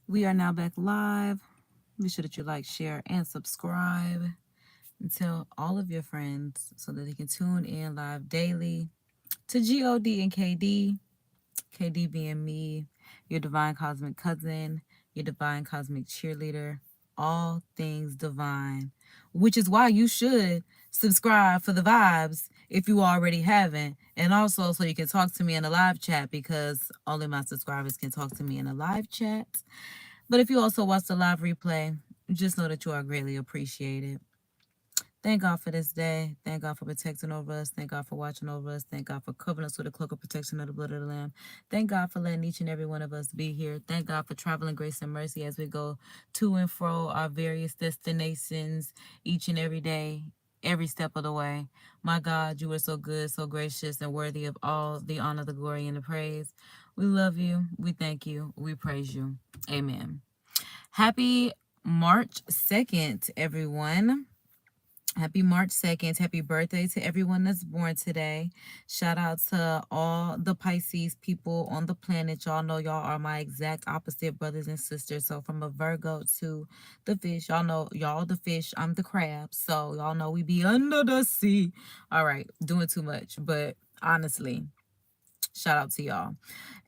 We are now back live. Be sure that you like, share, and subscribe. And tell all of your friends so that they can tune in live daily to God and KD. KD being me, your divine cosmic cousin, your divine cosmic cheerleader, all things divine, which is why you should subscribe for the vibes if you already haven't. And also so you can talk to me in a live chat because only my subscribers can talk to me in a live chat. But if you also watch the live replay, just know that you are greatly appreciated. Thank God for this day. Thank God for protecting over us. Thank God for watching over us. Thank God for covering us with the cloak of protection of the blood of the Lamb. Thank God for letting each and every one of us be here. Thank God for traveling grace and mercy as we go to and fro our various destinations each and every day, every step of the way. My God, you are so good, so gracious, and worthy of all the honor, the glory, and the praise. We love you. We thank you. We praise you. Amen. Happy March 2nd, everyone. Happy March 2nd. Happy birthday to everyone that's born today. Shout out to all the Pisces people on the planet. Y'all know y'all are my exact opposite brothers and sisters. So from a Virgo to the fish, y'all know y'all the fish, I'm the crab. So y'all know we be under the sea. All right, doing too much. But honestly, shout out to y'all.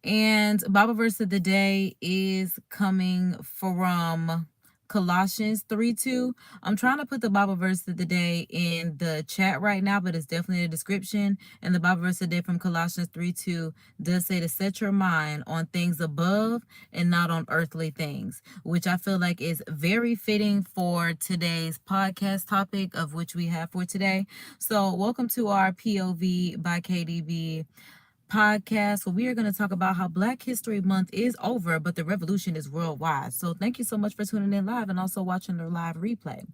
And Bible verse of the day is coming from Colossians 3:2. I'm trying to put the Bible verse of the day in the chat right now, but it's definitely in the description. And the Bible verse of the day from Colossians 3:2 does say to set your mind on things above and not on earthly things, which I feel like is very fitting for today's podcast topic of which we have for today. So welcome to our POV by KDB podcast where we are going to talk about how Black History Month is over, but the revolution is worldwide. So thank you so much for tuning in live and also watching the live replay.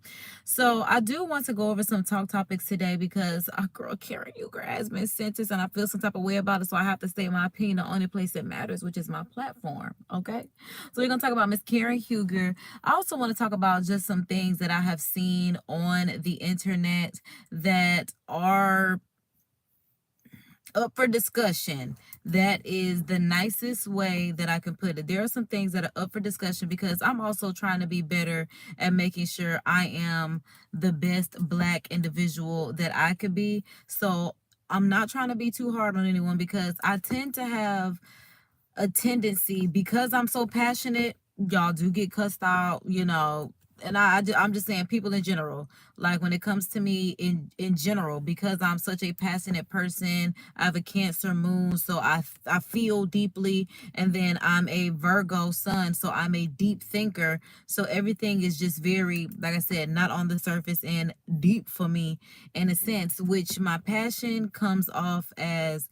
So I do want to go over some talk topics today because our girl Karen Huger has been sentenced and I feel some type of way about it. So I have to state my opinion the only place that matters, which is my platform. Okay. So we're going to talk about Miss Karen Huger. I also want to talk about just some things that I have seen on the internet that are up for discussion. That is the nicest way that I can put it. There are some things that are up for discussion because I'm also trying to be better at making sure I am the best Black individual that I could be. So I'm not trying to be too hard on anyone because I tend to have a tendency, because I'm so passionate, y'all do get cussed out, and I'm just saying people in general, like when it comes to me in general, because I'm such a passionate person. I have a Cancer moon, so I feel deeply, and then I'm a Virgo sun, so I'm a deep thinker. So everything is just very, like I said, not on the surface and deep for me in a sense, which my passion comes off as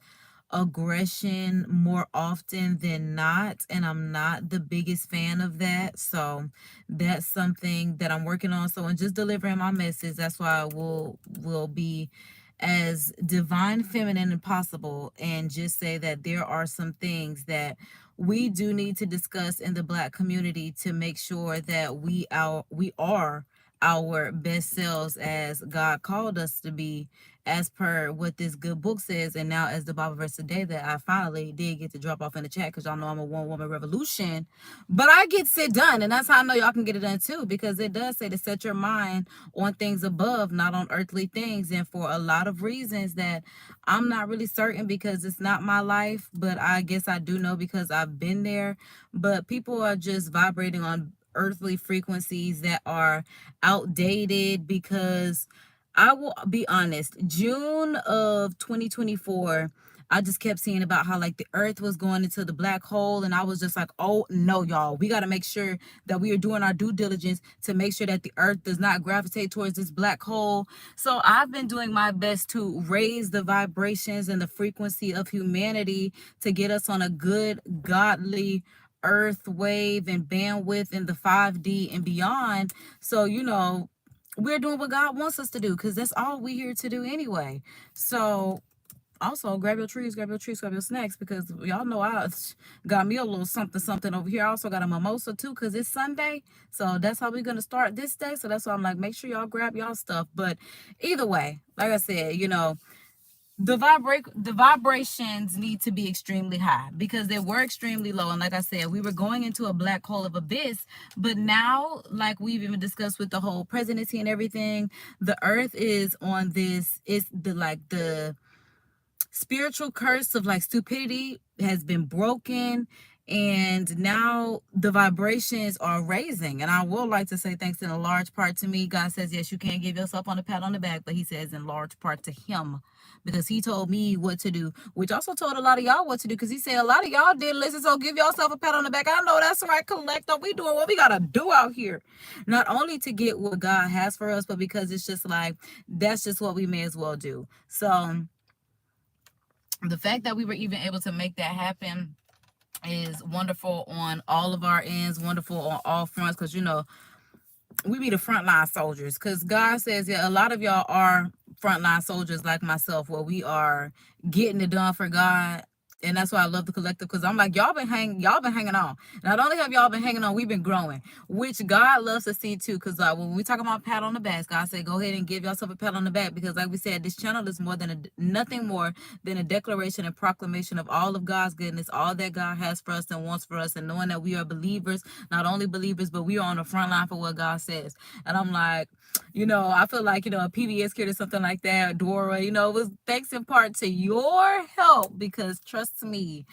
aggression more often than not, and I'm not the biggest fan of that. So that's something that I'm working on. So in just delivering my message, that's why I will be as divine feminine as possible and just say that there are some things that we do need to discuss in the Black community to make sure that we are our best selves as God called us to be, as per what this good book says. And now as the Bible verse today that I finally did get to drop off in the chat, because y'all know I'm a one-woman revolution, but I get it done. And that's how I know y'all can get it done too, because it does say to set your mind on things above, not on earthly things. And for a lot of reasons that I'm not really certain, because it's not my life, but I guess I do know because I've been there. But people are just vibrating on earthly frequencies that are outdated, because I will be honest, June of 2024, I just kept seeing about how like the earth was going into the black hole, and I was just like, oh no, y'all, we got to make sure that we are doing our due diligence to make sure that the earth does not gravitate towards this black hole. So I've been doing my best to raise the vibrations and the frequency of humanity to get us on a good, godly earth wave and bandwidth in the 5D and beyond. So, we're doing what God wants us to do, because that's all we're here to do anyway. So also grab your trees, grab your snacks, because y'all know I got me a little something over here. I also got a mimosa too, because it's Sunday. So that's how we're going to start this day. So that's why I'm like, make sure y'all grab y'all stuff. But either way, like I said, the vibrations need to be extremely high, because they were extremely low. And like I said, we were going into a black hole of abyss. But now, like we've even discussed with the whole presidency and everything, the earth is on this, it's the spiritual curse of like stupidity has been broken, and now the vibrations are raising. And I would like to say thanks in a large part to me. God says, yes, you can give yourself on a pat on the back, but he says in large part to him, because he told me what to do, which also told a lot of y'all what to do, because he said a lot of y'all didn't listen. So give yourself a pat on the back. I know that's right, collector. We doing what we gotta do out here, not only to get what God has for us, but because it's just like, that's just what we may as well do. So the fact that we were even able to make that happen is wonderful on all of our ends, wonderful on all fronts, because, you know, we be the frontline soldiers, because God says, yeah, a lot of y'all are frontline soldiers like myself, where we are getting it done for God. And that's why I love the collective, because I'm like, y'all been hanging on. Not only have y'all been hanging on, we've been growing, which God loves to see too. Because when we talk about pat on the back, God said, go ahead and give yourself a pat on the back, because like we said, this channel is more than nothing more than a declaration and proclamation of all of God's goodness, all that God has for us and wants for us, and knowing that we are believers, not only believers, but we are on the front line for what God says. And I'm like, you know, I feel like, you know, a PBS kid or something like that, Dora, you know, it was thanks in part to your help, because trust me,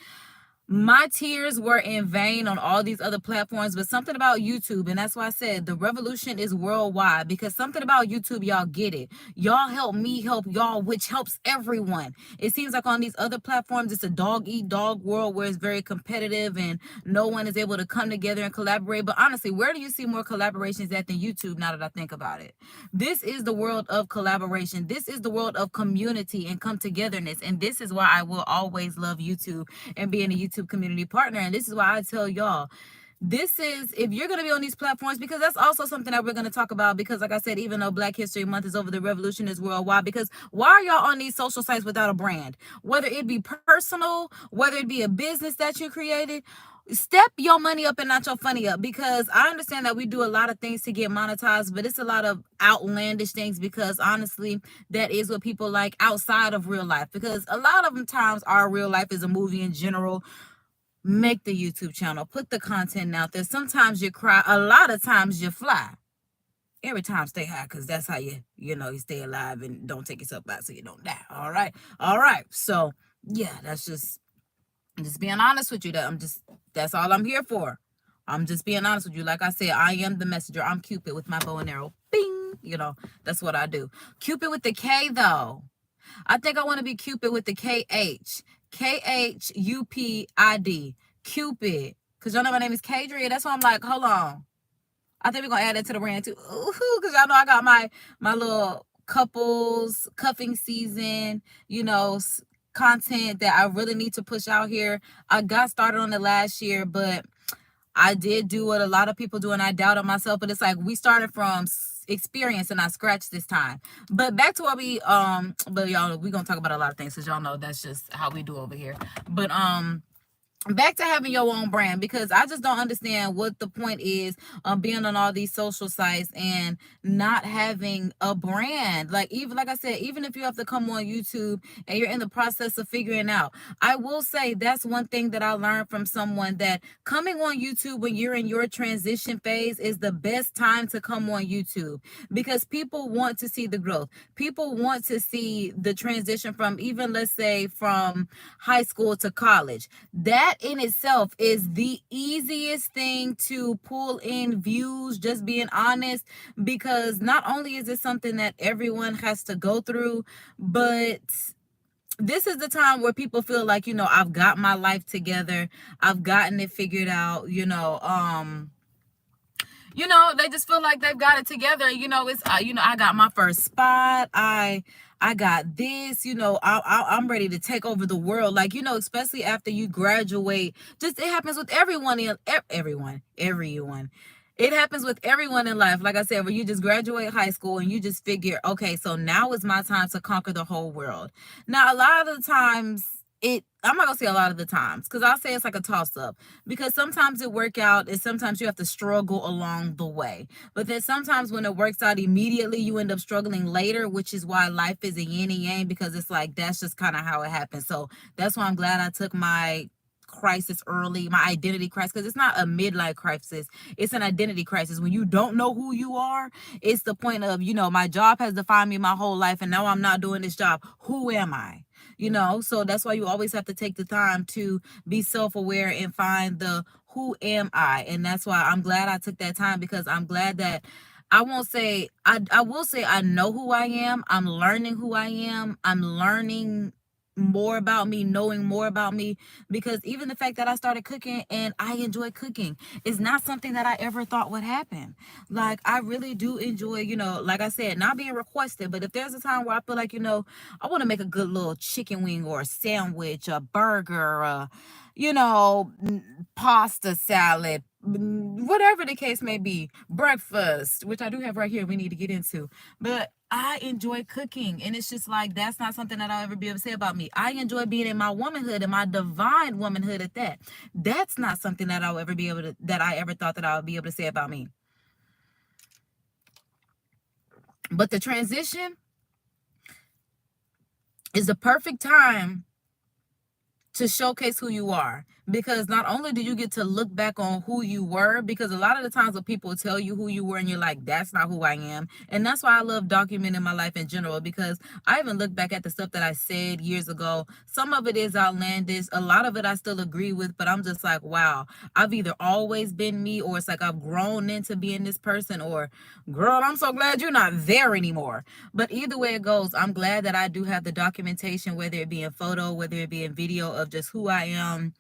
my tears were in vain on all these other platforms, but something about YouTube, and that's why I said the revolution is worldwide, because something about YouTube, y'all get it. Y'all help me help y'all, which helps everyone. It seems like on these other platforms, it's a dog-eat-dog world where it's very competitive and no one is able to come together and collaborate. But honestly, where do you see more collaborations at than YouTube, now that I think about it? This is the world of collaboration. This is the world of community and come togetherness. And this is why I will always love YouTube and being a YouTube community partner. And this is why I tell y'all, this is, if you're going to be on these platforms, because that's also something that we're going to talk about, because like I said, even though Black History Month is over, the revolution is worldwide. Because why are y'all on these social sites without a brand? Whether it be personal, whether it be a business that you created, step your money up and not your funny up. Because I understand that we do a lot of things to get monetized, but it's a lot of outlandish things, because honestly, that is what people like outside of real life. Because a lot of times our real life is a movie in general. Make the YouTube channel, put the content out there. Sometimes you cry, a lot of times you fly. Every time stay high, because that's how you stay alive and don't take yourself out so you don't die. All right. So yeah, that's just being honest with you. That's all I'm here for. I'm just being honest with you. Like I said, I am the messenger. I'm Cupid with my bow and arrow. Bing. That's what I do. Cupid with the K though. I think I want to be Cupid with the KH. KHUPID. Cupid. Because y'all know my name is Kadria. That's why I'm like, hold on. I think we're going to add that to the brand too. Because y'all know I got my little couples cuffing season, content that I really need to push out here. I got started on it last year, but I did do what a lot of people do, and I doubted myself. But it's like we started from experience and I scratched this time. But back to what but y'all, we're gonna talk about a lot of things, because y'all know that's just how we do over here. But back to having your own brand, because I just don't understand what the point is being on all these social sites and not having a brand. Like I said, even if you have to come on YouTube and you're in the process of figuring out, I will say that's one thing that I learned from someone, that coming on YouTube when you're in your transition phase is the best time to come on YouTube, because people want to see the growth. People want to see the transition from, even let's say from high school to college. That in itself is the easiest thing to pull in views, just being honest, because not only is it something that everyone has to go through, but this is the time where people feel like, I've got my life together, I've gotten it figured out, they just feel like they've got it together. It's I got my first spot, I got this, I'm ready to take over the world. Like, especially after you graduate, it happens with everyone. It happens with everyone in life. Like I said, when you just graduate high school and you just figure, okay, so now is my time to conquer the whole world. Now, a lot of the times, I'm not gonna say a lot of the times, because I'll say it's like a toss-up, because sometimes it work out and sometimes you have to struggle along the way. But then sometimes when it works out immediately, you end up struggling later, which is why life is a yin and yang, because it's like that's just kind of how it happens. So that's why I'm glad I took my crisis early, my identity crisis, because it's not a midlife crisis, it's an identity crisis. When you don't know who you are, it's the point of, my job has defined me my whole life, and now I'm not doing this job. Who am I? So that's why you always have to take the time to be self-aware and find the who am I. And that's why I'm glad I took that time, because I'm glad that I will say I know who I am. I'm learning who I am. I'm learning more about me, knowing more about me, because even the fact that I started cooking and I enjoy cooking is not something that I ever thought would happen. Like, I really do enjoy, like I said, not being requested, but if there's a time where I feel like, I want to make a good little chicken wing or a sandwich, a burger, pasta salad, whatever the case may be, breakfast, which I do have right here, we need to get into. But I enjoy cooking, and it's just like, that's not something that I'll ever be able to say about me. I enjoy being in my womanhood and my divine womanhood at that. That's not something that I'll ever be able to, that I ever thought that I would be able to say about me. But the transition is the perfect time to showcase who you are, because not only do you get to look back on who you were, because a lot of the times when people tell you who you were and you're like, that's not who I am. And that's why I love documenting my life in general, because I even look back at the stuff that I said years ago. Some of it is outlandish, a lot of it I still agree with, but I'm just like, wow, I've either always been me, or it's like I've grown into being this person, or girl, I'm so glad you're not there anymore. But either way it goes, I'm glad that I do have the documentation, whether it be in photo, whether it be in video, of just who I am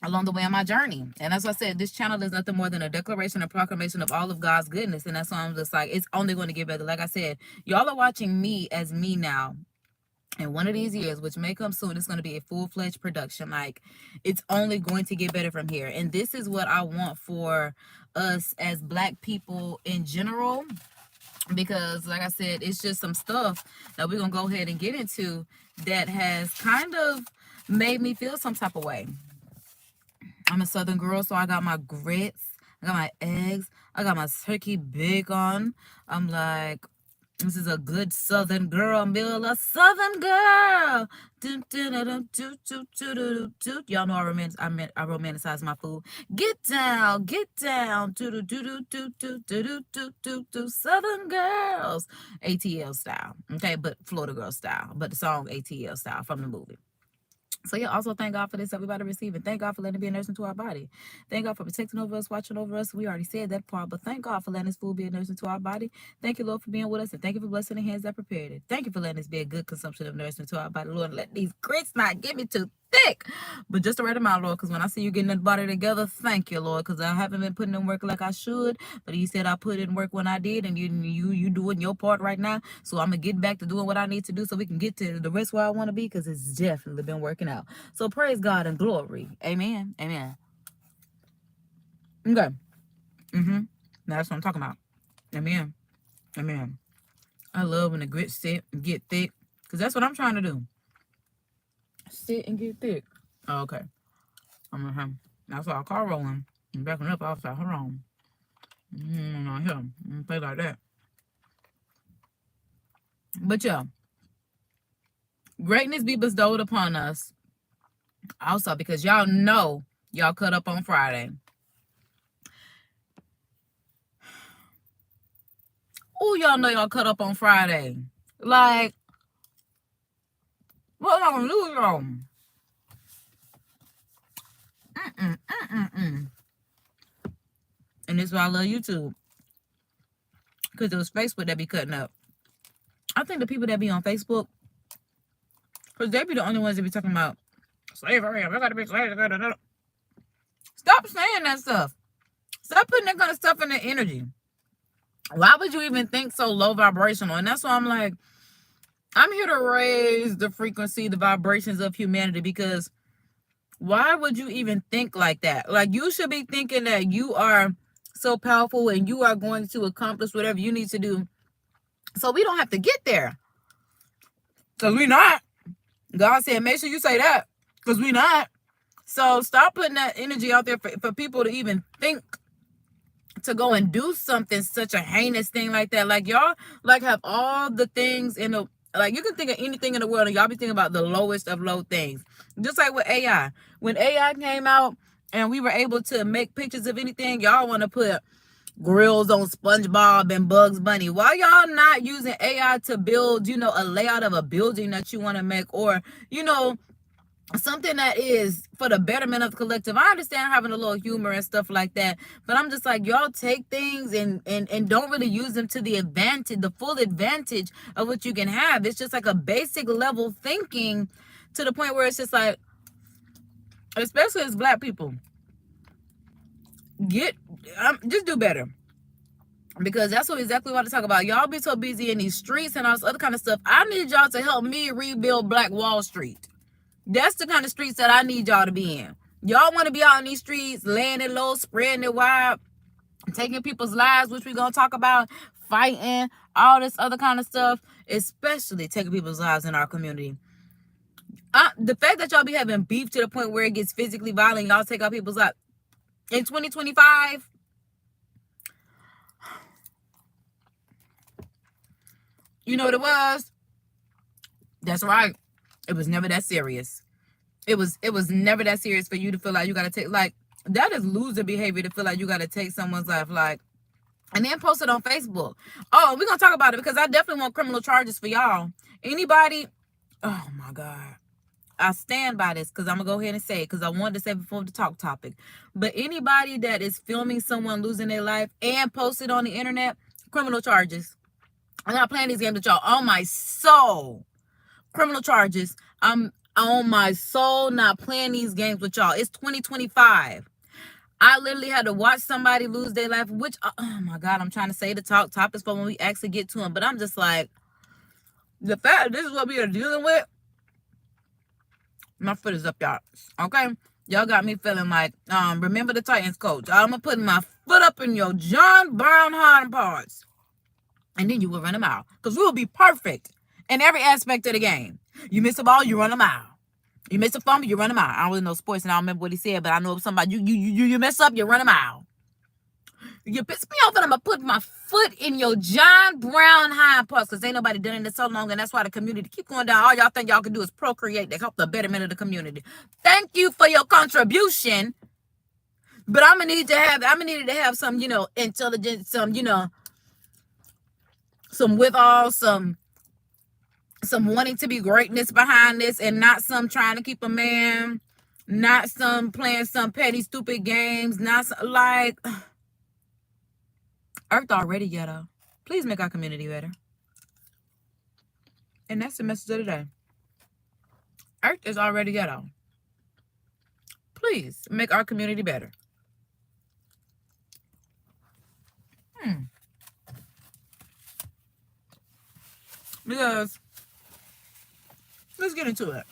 along the way on my journey. And as I said, this channel is nothing more than a declaration and proclamation of all of God's goodness. And that's why I'm just like, it's only going to get better. Like I said, y'all are watching me as me now. And one of these years, which may come soon, it's going to be a full-fledged production. Like, it's only going to get better from here. And this is what I want for us as Black people in general. Because, like I said, it's just some stuff that we're going to go ahead and get into that has kind of made me feel some type of way. I'm a Southern girl, so I got my grits, I got my eggs, I got my turkey bacon. I'm like, this is a good Southern girl meal, a Southern girl. Y'all know I romanticize my food. Get down, Southern girls, ATL style, okay, but Florida girl style, but the song ATL style from the movie. So yeah, also thank God for this, everybody receiving. Thank God for letting it be a nurse into our body. Thank God for protecting over us, watching over us. We already said that part, but thank God for letting this food be a nurse into our body. Thank you, Lord, for being with us, and thank you for blessing the hands that prepared it. Thank you for letting this be a good consumption of nurse into our body, Lord. Let these grits not get me too thick, but just the right amount, Lord, because when I see you getting that body together, thank you, Lord, because I haven't been putting in work like I should, but you said I put in work when I did, and you doing your part right now, so I'm going to get back to doing what I need to do so we can get to the rest where I want to be, because it's definitely been working out. So praise God and glory. Amen. Amen. Okay. That's what I'm talking about. Amen. Amen. I love when the grits sit and get thick, because that's what I'm trying to do. Sit and get thick. Oh, okay. That's why I call rolling. I'm backing up outside. Hold on. Not here. I'm gonna play like that. But yeah, greatness be bestowed upon us. Also, because y'all know y'all cut up on Friday. Oh, y'all know y'all cut up on Friday. Like, what am I gonna lose y'all? And this is why I love YouTube. Because it was Facebook that be cutting up. I think the people that be on Facebook, because they be the only ones that be talking about slavery. We gotta be slaves. Stop saying that stuff. Stop putting that kind of stuff in their energy. Why would you even think so low vibrational? And that's why I'm like, I'm here to raise the frequency, the vibrations of humanity, because why would you even think like that? Like, you should be thinking that you are so powerful and you are going to accomplish whatever you need to do, so we don't have to get there. Because we're not. God said, make sure you say that, because we not. So stop putting that energy out there for people to even think to go and do something, such a heinous thing like that. Like, y'all like have all the things in the, like, you can think of anything in the world and y'all be thinking about the lowest of low things. Just like with AI. When AI came out and we were able to make pictures of anything, y'all want to put grills on SpongeBob and Bugs Bunny. Why y'all not using AI to build, you know, a layout of a building that you want to make, or, you know, something that is for the betterment of the collective? I understand having a little humor and stuff like that, but I'm just like, y'all take things and don't really use them to the advantage, the full advantage of what you can have. It's just like a basic level thinking, to the point where it's just like, especially as Black people, just do better. Because that's exactly what I talk about. Y'all be so busy in these streets and all this other kind of stuff. I need y'all to help me rebuild Black Wall Street. That's the kind of streets that I need y'all to be in. Y'all want to be out in these streets, laying it low, spreading it wide, taking people's lives, which we're going to talk about, fighting, all this other kind of stuff, especially taking people's lives in our community. The fact that y'all be having beef to the point where it gets physically violent, y'all take out people's lives. In 2025, you know what it was? That's right. It was never that serious. It was never that serious for you to feel like you got to take, like, that is loser behavior, to feel like you got to take someone's life, like, and then post it on Facebook. Oh, we're going to talk about it, because I definitely want criminal charges for y'all. Anybody, oh my God. I stand by this, because I'm going to go ahead and say it, because I wanted to say it before the talk topic. But anybody that is filming someone losing their life and post it on the internet, criminal charges. I'm not playing these games with y'all. On my soul. Criminal charges. I'm on my soul not playing these games with y'all. It's 2025. I literally had to watch somebody lose their life, which, oh my God, I'm trying to say the talk topics for when we actually get to them. But I'm just like, the fact this is what we are dealing with, my foot is up, y'all. Okay? Y'all got me feeling like, remember the Titans coach. I'm going to put my foot up in your John Brown hind parts. And then you will run a mile. Because we will be perfect in every aspect of the game. You miss a ball, you run a mile. You miss a fumble, you run a mile. I don't really know sports and I don't remember what he said, but I know somebody, you mess up, you run a mile. You piss me off and I'm going to put my foot in your John Brown hind parts, because ain't nobody done it so long, and that's why the community keep going down. All y'all think y'all can do is procreate to help the betterment of the community. Thank you for your contribution, but I'm going to need to have some, you know, intelligence, some, you know, some withal, some wanting to be greatness behind this, and not some trying to keep a man, not some playing some petty, stupid games, not some, like, Earth already ghetto. Please make our community better. And that's the message of the day. Earth is already ghetto. Please make our community better. Because let's get into it.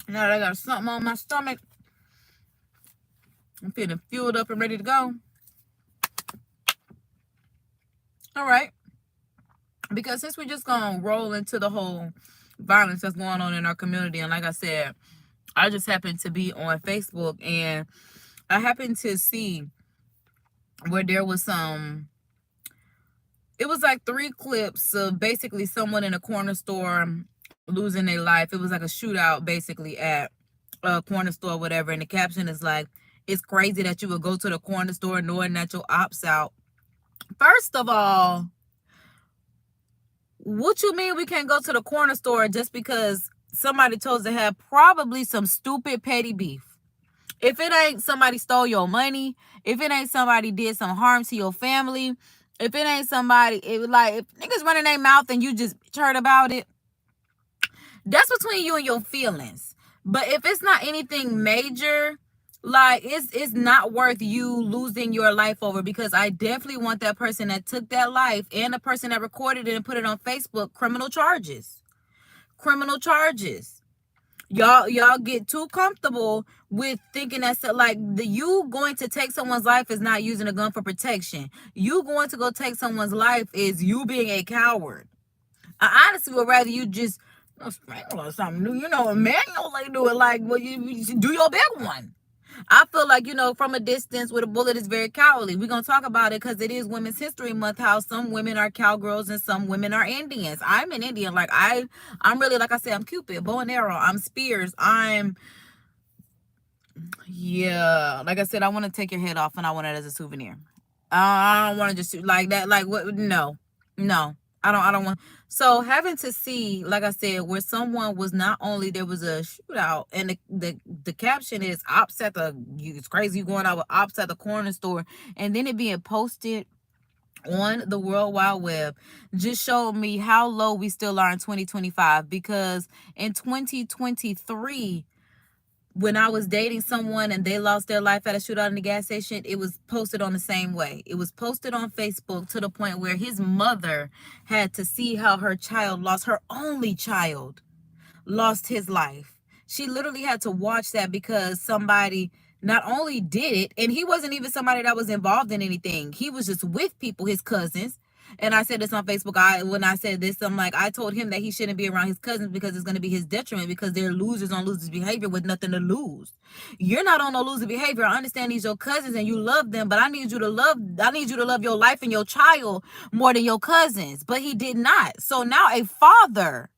Now that I got something on my stomach, I'm feeling fueled up and ready to go. All right. Because since we're just going to roll into the whole violence that's going on in our community, and like I said, I just happened to be on Facebook, and I happened to see where there was it was like 3 clips of basically someone in a corner store losing their life. It was like a shootout basically at a corner store, whatever. And the caption is like, it's crazy that you would go to the corner store knowing that your op's out. First of all, what you mean we can't go to the corner store just because somebody chose to have probably some stupid petty beef? If it ain't somebody stole your money, if it ain't somebody did some harm to your family, if it ain't somebody, if niggas running their mouth and you just heard about it, that's between you and your feelings. But if it's not anything major, like, it's not worth you losing your life over, because I definitely want that person that took that life and the person that recorded it and put it on Facebook criminal charges. Criminal charges. Y'all get too comfortable with thinking that's like you going to take someone's life is not using a gun for protection. You going to go take someone's life is you being a coward. I honestly would rather you just a sprinkler or something. You know, manually do it like, well, you do your big one. I feel like, you know, from a distance with a bullet is very cowardly. We're going to talk about it because it is Women's History Month, how some women are cowgirls and some women are Indians. I'm an Indian. Like, I'm really, like I said, I'm Cupid, bow and arrow. I'm spears. Yeah, like I said, I want to take your head off and I want it as a souvenir. I don't want to just like that. Like, what? No. I don't want. So having to see, like I said, where someone was not only, there was a shootout, and the caption is ops at the, it's crazy you going out with ops at the corner store, and then it being posted on the World Wide Web just showed me how low we still are in 2025. Because in 2023, when I was dating someone and they lost their life at a shootout in the gas station, it was posted on the same way. It was posted on Facebook to the point where his mother had to see how her child lost, her only child, lost his life. She literally had to watch that because somebody not only did it, and he wasn't even somebody that was involved in anything. He was just with people, his cousins. And I said this on Facebook. When I said this, I'm like, I told him that he shouldn't be around his cousins because it's going to be his detriment, because they're losers on losers behavior with nothing to lose. You're not on no loser behavior. I understand these your cousins and you love them, but I need you to love your life and your child more than your cousins. But he did not. So now a father,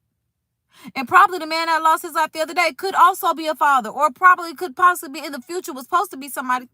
and probably the man that lost his life the other day could also be a father, or probably could possibly be in the future, was supposed to be somebody.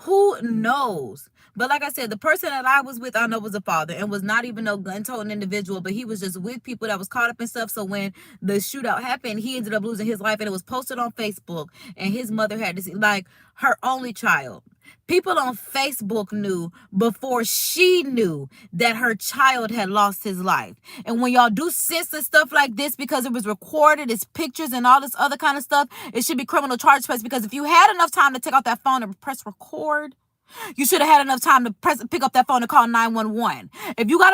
Who knows? But like I said, the person that I was with, I know was a father, and was not even no gun-toting individual, but he was just with people that was caught up in stuff. So when the shootout happened, he ended up losing his life, and it was posted on Facebook, and his mother had to see, like, her only child. People on Facebook knew before she knew that her child had lost his life. And when y'all do censor stuff like this, because it was recorded, it's pictures and all this other kind of stuff, it should be criminal charge space. Because if you had enough time to take out that phone and press record, you should have had enough time to pick up that phone and call 911. If you got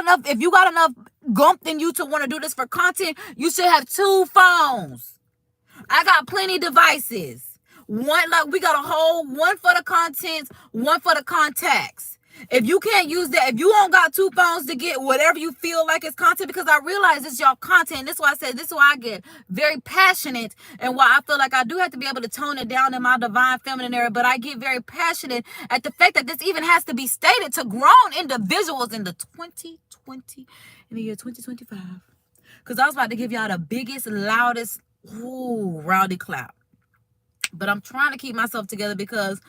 enough gump in you to want to do this for content, you should have 2 phones. I got plenty devices. One, like, we got a whole one for the contents, one for the contacts. If you can't use that, if you don't got 2 phones to get whatever you feel like is content, because I realize it's y'all content. This is why I said, this is why I get very passionate, and why I feel like I do have to be able to tone it down in my divine feminine area. But I get very passionate at the fact that this even has to be stated to grown individuals in the 2020, in the year 2025. Because I was about to give y'all the biggest, loudest, rowdy clap. But I'm trying to keep myself together, because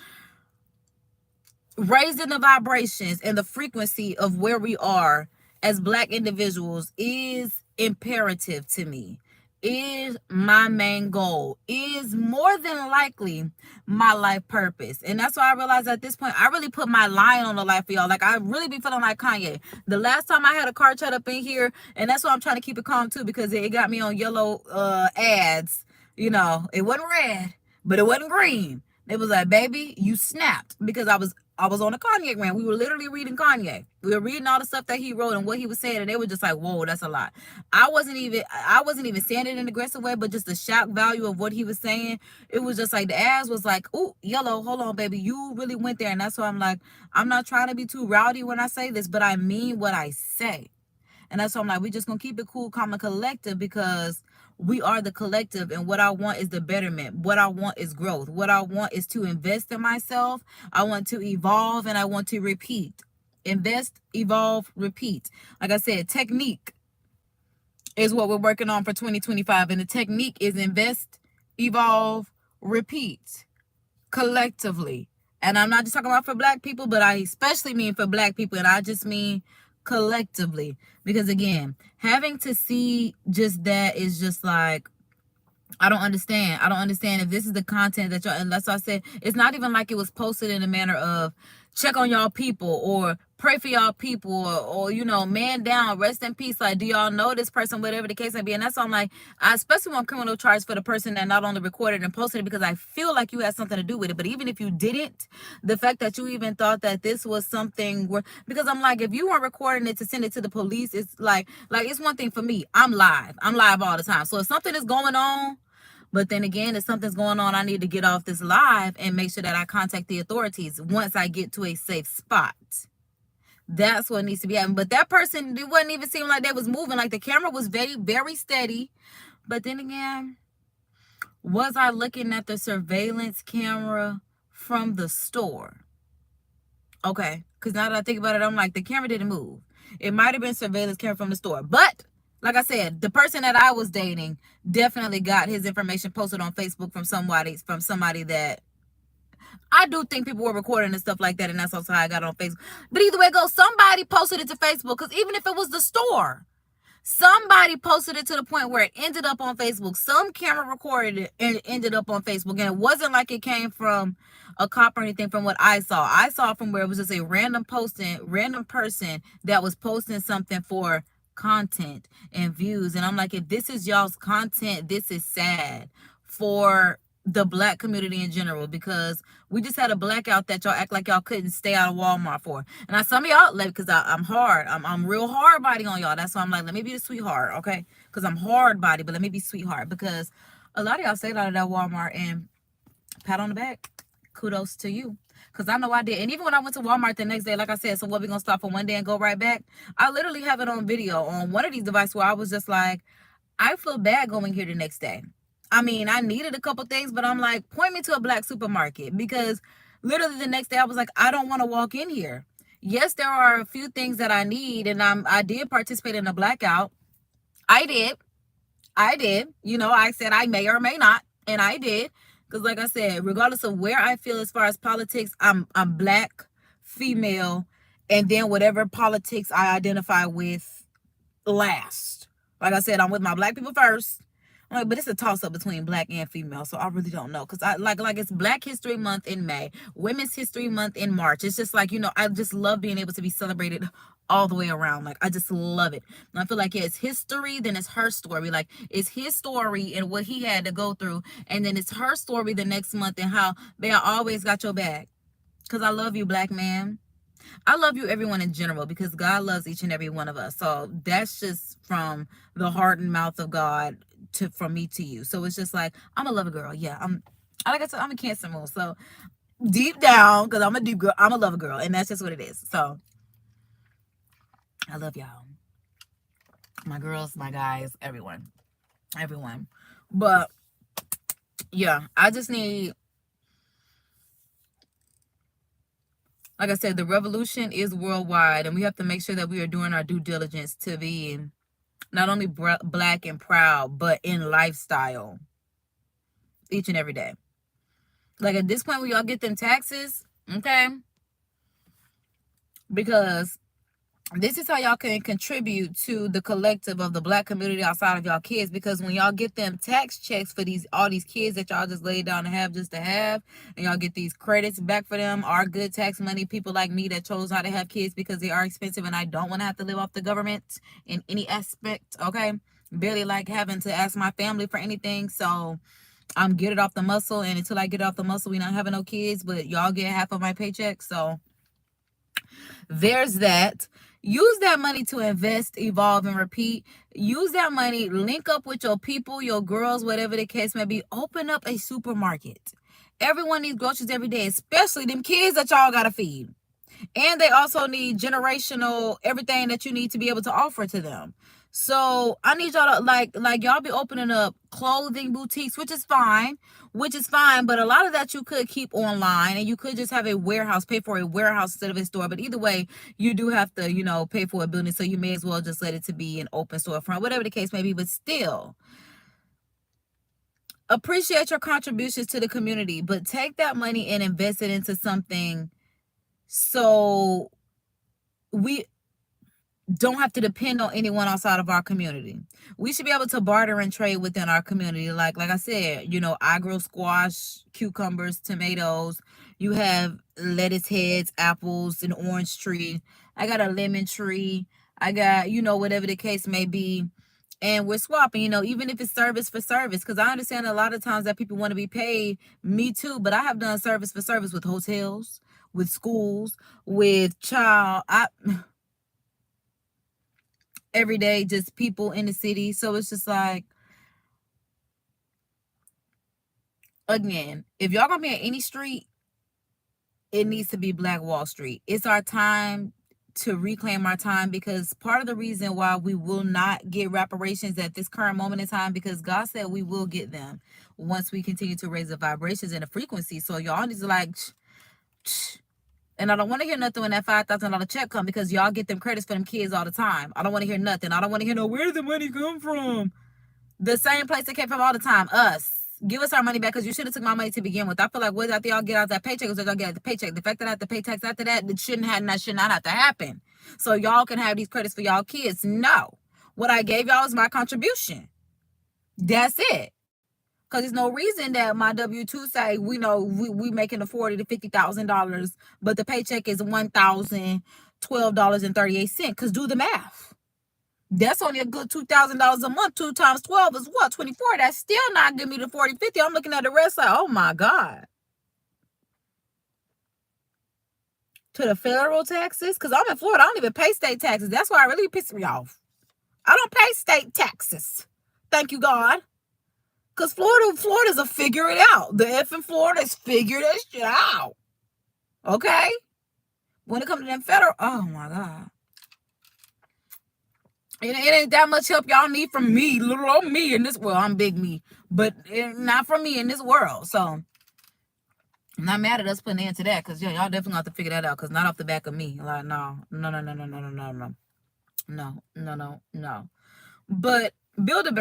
raising the vibrations and the frequency of where we are as Black individuals is imperative to me, is my main goal, is more than likely my life purpose. And that's why I realized at this point, I really put my line on the line for y'all. Like, I really be feeling like Kanye. The last time I had a car chat up in here, and that's why I'm trying to keep it calm too, because it got me on yellow ads. You know, it wasn't red, but it wasn't green. It was like, baby, you snapped, because I was on a Kanye rant. We were literally reading Kanye. We were reading all the stuff that he wrote and what he was saying, and they were just like, whoa, that's a lot. I wasn't even saying it in an aggressive way, but just the shock value of what he was saying. It was just like, the ads was like, ooh, yellow, hold on, baby, you really went there. And that's why I'm like, I'm not trying to be too rowdy when I say this, but I mean what I say. And that's why I'm like, we just gonna keep it cool, calm, and collective, because we are the collective, and what I want is the betterment. What I want is growth. What I want is to invest in myself. I want to evolve, and I want to repeat. Invest, evolve, repeat. Like I said, technique is what we're working on for 2025, and the technique is invest, evolve, repeat, collectively. And I'm not just talking about for Black people, but I especially mean for Black people, and I just mean collectively. Because again, having to see just that is just like, I don't understand if this is the content that y'all, and that's why I said, it's not even like it was posted in a manner of check on y'all people or pray for y'all people, or you know, man down, rest in peace. Like, do y'all know this person, whatever the case may be. And that's why I'm like, I especially want criminal charge for the person that not only recorded and posted it, because I feel like you had something to do with it. But even if you didn't, the fact that you even thought that this was something where, because I'm like, if you weren't recording it to send it to the police, it's like it's one thing for me. I'm live all the time. So if something is going on, but then again, if something's going on, I need to get off this live and make sure that I contact the authorities once I get to a safe spot. That's what needs to be happening. But that person, it wasn't even seem like they was moving. Like, the camera was very, very steady. But then again, was I looking at the surveillance camera from the store? Okay, because now that I think about it, I'm like, the camera didn't move. It might have been surveillance camera from the store. But, like I said, the person that I was dating definitely got his information posted on Facebook from somebody that I do think people were recording and stuff like that, and that's also how I got it on Facebook. But either way it goes, somebody posted it to Facebook, because even if it was the store, somebody posted it to the point where it ended up on Facebook. Some camera recorded it and it ended up on Facebook. And it wasn't like it came from a cop or anything from what I saw. I saw from where it was just a random person that was posting something for content and views. And I'm like, if this is y'all's content, this is sad for the Black community in general, because we just had a blackout that y'all act like y'all couldn't stay out of Walmart for. And some of y'all, because I'm hard. I'm real hard body on y'all. That's why I'm like, let me be the sweetheart, okay? Because I'm hard body, but let me be sweetheart, because a lot of y'all stayed out of that Walmart, and pat on the back, kudos to you. Because I know I did. And even when I went to Walmart the next day, like I said, so what, we gonna stop for one day and go right back? I literally have it on video on one of these devices where I was just like, I feel bad going here the next day. I mean, I needed a couple things, but I'm like, point me to a Black supermarket, because literally the next day I was like, I don't want to walk in here. Yes, there are a few things that I need, and I did participate in a blackout. I did. You know, I said I may or may not, and I did, because like I said, regardless of where I feel as far as politics, I'm Black, female, and then whatever politics I identify with last. Like I said, I'm with my Black people first. I'm like, but it's a toss-up between Black and female, so I really don't know. Because I like it's Black History Month in May, Women's History Month in March. It's just like, you know, I just love being able to be celebrated all the way around. Like, I just love it. And I feel like, yeah, it's history, then it's her story. Like, it's his story and what he had to go through, and then it's her story the next month and how they always got your back. Because I love you, Black man. I love you, everyone in general, because God loves each and every one of us. So that's just from the heart and mouth of God from me to you. So it's just like, I'm a lover girl. Yeah, like I said, I'm a Cancer moon. So deep down, because I'm a deep girl, I'm a lover girl, and that's just what it is. So I love y'all, my girls, my guys, everyone. But yeah, I just need, like I said, the revolution is worldwide, and we have to make sure that we are doing our due diligence to be not only Black and proud, but in lifestyle each and every day. Like, at this point, when y'all get them taxes, okay? Because this is how y'all can contribute to the collective of the Black community outside of y'all kids. Because when y'all get them tax checks for all these kids that y'all just laid down to have just to have, and y'all get these credits back for them, our good tax money, people like me that chose how to have kids because they are expensive and I don't want to have to live off the government in any aspect, okay? Barely like having to ask my family for anything. So I'm get it off the muscle, and until I get it off the muscle, we not having no kids, but y'all get half of my paycheck. So there's that. Use that money to invest, evolve, and repeat. Use that money, link up with your people, your girls, whatever the case may be. Open up a supermarket. Everyone needs groceries every day, especially them kids that y'all gotta feed. And they also need generational everything that you need to be able to offer to them. So I need y'all to like y'all be opening up clothing boutiques, which is fine. But a lot of that you could keep online, and you could just have a warehouse, pay for a warehouse instead of a store. But either way, you do have to, you know, pay for a building. So you may as well just let it to be an open storefront, whatever the case may be. But still, appreciate your contributions to the community, but take that money and invest it into something so we don't have to depend on anyone outside of our community. We should be able to barter and trade within our community. Like I said, you know, I grow squash, cucumbers, tomatoes. You have lettuce heads, apples, an orange tree. I got a lemon tree. I got, you know, whatever the case may be. And we're swapping, you know, even if it's service for service. Because I understand a lot of times that people want to be paid. Me too. But I have done service for service with hotels, with schools, with every day, just people in the city. So it's just like, again, if y'all gonna be on any street, it needs to be Black Wall Street. It's our time to reclaim our time, because part of the reason why we will not get reparations at this current moment in time, because God said we will get them once we continue to raise the vibrations and the frequency. So y'all need to like, and I don't want to hear nothing when that $5,000 check come, because y'all get them credits for them kids all the time. I don't want to hear nothing. I don't want to hear no, where did the money come from? The same place it came from all the time, us. Give us our money back, because you should have took my money to begin with. I feel like what after y'all get out that paycheck is y'all get out the paycheck. The fact that I have to pay tax after that, that should not have to happen. So y'all can have these credits for y'all kids. No. What I gave y'all is my contribution. That's it. Because there's no reason that my W-2 say we making the $40,000 to $50,000, but the paycheck is $1,012.38. Because do the math. That's only a good $2,000 a month. 2 times 12 is what? 24. That's still not giving me the 40, 50. I'm looking at the rest like, oh my God. To the federal taxes, because I'm in Florida, I don't even pay state taxes. That's why it really pisses me off. I don't pay state taxes. Thank you, God. Because Florida's a figure it out. The effing Florida's figure that shit out. Okay? When it comes to them federal, oh my God. It ain't that much help y'all need from me, little old me in this world. I'm big me, but not from me in this world. So I'm not mad at us putting into that, because y'all definitely have to figure that out, because not off the back of me. Like, no. But build a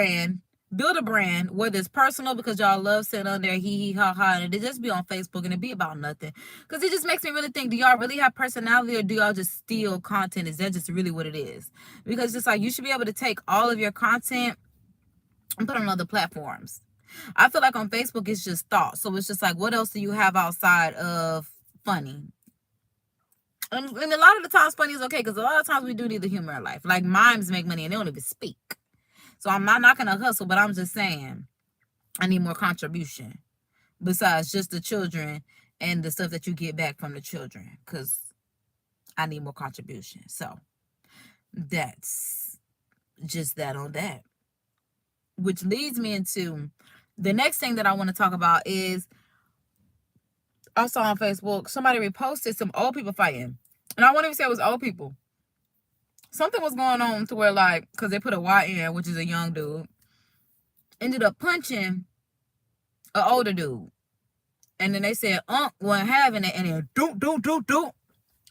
brand, whether it's personal, because y'all love sitting on there hee ha ha, and it just be on Facebook and it be about nothing. Because it just makes me really think, do y'all really have personality, or do y'all just steal content? Is that just really what it is? Because just like, you should be able to take all of your content and put it on other platforms. I feel like on Facebook it's just thought. So it's just like, what else do you have outside of funny? And a lot of the times funny is okay, because a lot of times we do need the humor in life. Like mimes make money and they don't even speak. So I'm not going to hustle, but I'm just saying I need more contribution besides just the children and the stuff that you get back from the children, because I need more contribution. So that's just that on that. Which leads me into the next thing that I want to talk about is, I saw on Facebook, somebody reposted some old people fighting. And I won't even say it was old people. Something was going on to where, like, because they put a YN, which is a young dude, ended up punching an older dude. And then they said, wasn't having it, and then do.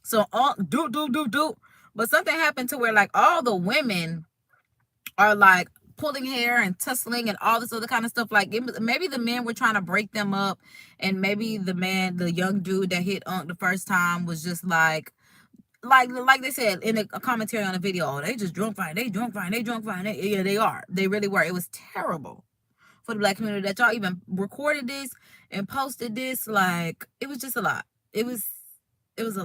So, do. But something happened to where, like, all the women are, like, pulling hair and tussling and all this other kind of stuff. Like, maybe the men were trying to break them up, and maybe the young dude that hit the first time was just like they said in a commentary on the video, oh, they just drunk fighting. Yeah, they are. They really were. It was terrible for the Black community that y'all even recorded this and posted this. Like, it was just a lot. It was a lot. It was a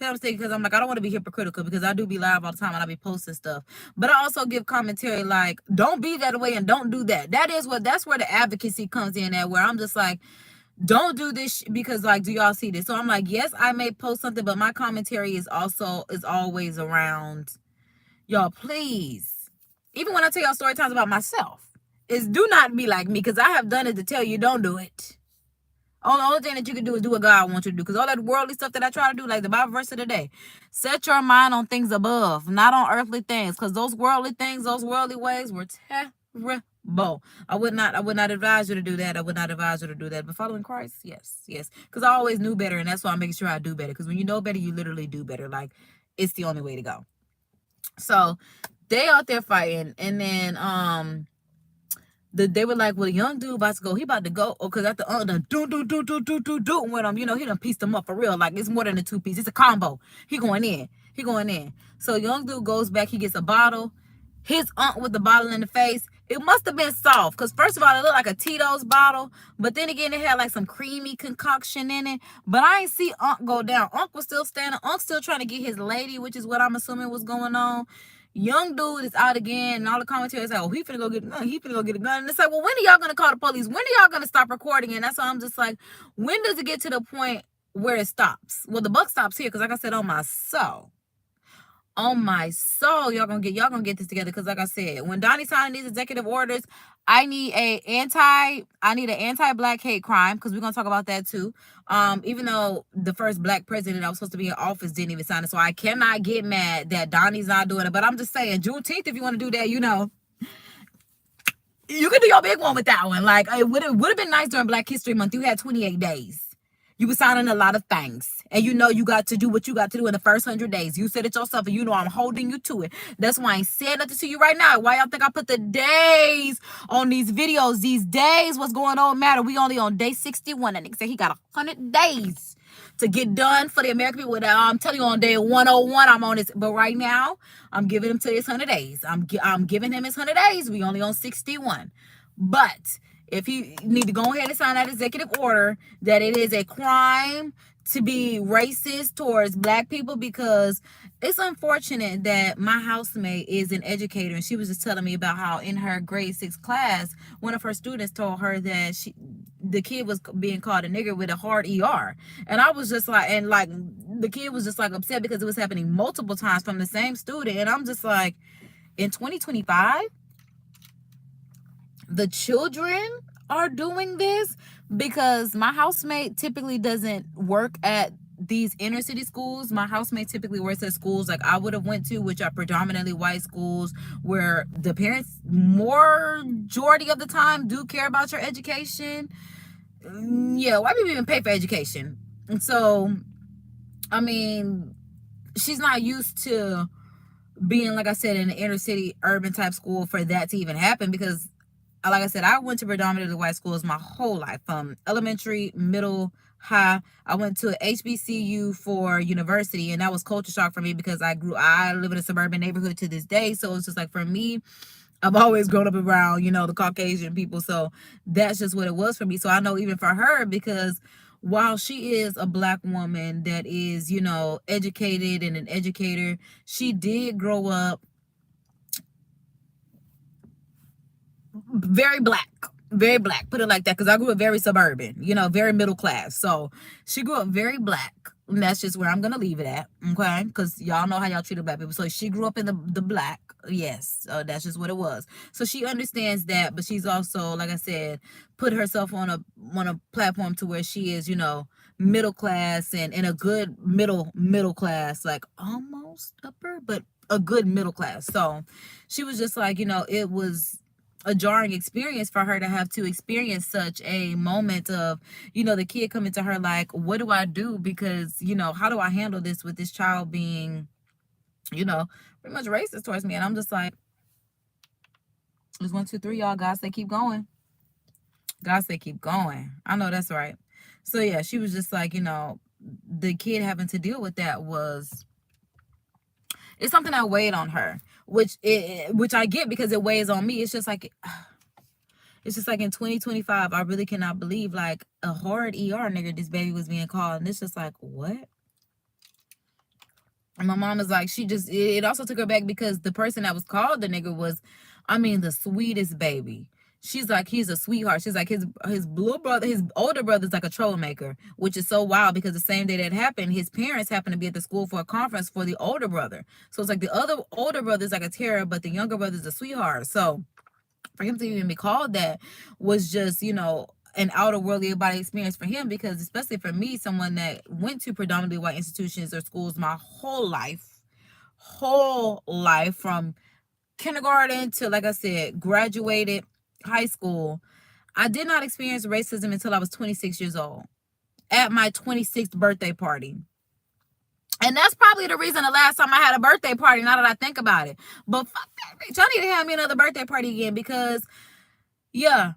lot. Because I'm like, I don't want to be hypocritical, because I do be live all the time and I be posting stuff. But I also give commentary like, don't be that way and don't do that. That's where the advocacy comes in at, where I'm just like, don't do this, because like, do y'all see this? So I'm like, yes, I may post something, but my commentary is always around, y'all, please, even when I tell y'all story times about myself, is do not be like me, because I have done it to tell you don't do it. The only thing that you can do is do what God wants you to do, because all that worldly stuff that I try to do, like the Bible verse of the day, set your mind on things above, not on earthly things, because those worldly things, those worldly ways were terrible. I would not advise you to do that. I would not advise you to do that. But following Christ, yes. Because I always knew better, and that's why I'm making sure I do better. Because when you know better, you literally do better. Like, it's the only way to go. So they out there fighting, and then they were like, well, the young dude about to go. He about to go. Oh, because after do with him, he done pieced him up for real. Like, it's more than a 2-piece. It's a combo. He going in. So young dude goes back. He gets a bottle. His aunt with the bottle in the face. It must have been soft, because first of all, it looked like a Tito's bottle, but then again, it had like some creamy concoction in it. But I ain't see Unc go down. Unc was still standing. Unc still trying to get his lady, which is what I'm assuming was going on. Young dude is out again, and all the commentators like, oh, he finna go get a gun. He finna go get a gun. And it's like, well, when are y'all gonna call the police? When are y'all gonna stop recording? And that's why I'm just like, when does it get to the point where it stops? Well, the buck stops here, because like I said, on my soul, on my soul, y'all gonna get this together. Because like I said, when Donnie signing these executive orders, I need an anti-black hate crime, because we're gonna talk about that too. Even though the first black president that was supposed to be in office didn't even sign it, so I cannot get mad that Donnie's not doing it. But I'm just saying, Juneteenth, if you want to do that, you know, you can do your big one with that one. Like, it would have been nice during Black History Month. You had 28 days. You were signing a lot of things. And you know you got to do what you got to do in the first 100 days. You said it yourself, and you know I'm holding you to it. That's why I ain't said nothing to you right now. Why y'all think I put the days on these videos? These days, what's going on matter. We only on day 61. That nigga said he got 100 days to get done for the American people. I'm telling you, on day 101, I'm on this. But right now, I'm giving him to his 100 days. I'm giving him his 100 days. We only on 61. But if you need to go ahead and sign that executive order that it is a crime to be racist towards black people, because it's unfortunate that my housemate is an educator, and she was just telling me about how in her grade 6 class, one of her students told her that the kid was being called a nigger with a hard ER. And I was just like, and like the kid was just like upset because it was happening multiple times from the same student. And I'm just like, in 2025, the children are doing this? Because my housemate typically doesn't work at these inner city schools. My housemate typically works at schools like I would have went to, which are predominantly white schools, where the parents majority of the time do care about your education. Yeah, white people even pay for education. And so, I mean, she's not used to being, like I said, in an inner city urban type school for that to even happen, because like I said, I went to predominantly white schools my whole life, from elementary, middle, high. I went to a HBCU for university, and that was culture shock for me because I live in a suburban neighborhood to this day. So it's just like, for me, I've always grown up around, you know, the Caucasian people. So that's just what it was for me. So I know even for her, because while she is a black woman that is, you know, educated and an educator, she did grow up very black, put it like that, because I grew up very suburban, you know, very middle class. So she grew up very black, and that's just where I'm gonna leave it at, okay? Because y'all know how y'all treat black people. So she grew up in the black, yes, that's just what it was. So she understands that, but she's also, like I said, put herself on a platform to where she is, you know, middle class, and in a good middle class, like almost upper, but a good middle class. So she was just like, you know, it was a jarring experience for her to have to experience such a moment of, you know, the kid coming to her like, what do I do? Because, you know, how do I handle this with this child being, you know, pretty much racist towards me? And I'm just like, there's 1, 2, 3, y'all. God say keep going. God say keep going. I know that's right. So yeah, she was just like, you know, the kid having to deal with that it's something that weighed on her, which I get, because it weighs on me. It's just like in 2025, I really cannot believe, like, a hard ER nigger this baby was being called. And it's just like, what? And my mom is like, it also took her back, because the person that was called the nigger was, I mean, the sweetest baby. She's like, he's a sweetheart. She's like, his little brother, his older brother's like a troublemaker, which is so wild, because the same day that happened, his parents happened to be at the school for a conference for the older brother. So it's like the other older brother's like a terror, but the younger brother's a sweetheart. So for him to even be called that was just, you know, an outer worldly body experience for him, because especially for me, someone that went to predominantly white institutions or schools my whole life, from kindergarten to, like I said, graduated high school, I did not experience racism until I was 26 years old, at my 26th birthday party. And that's probably the reason the last time I had a birthday party, now that I think about it. But fuck that bitch, I need to have me another birthday party again, because yeah,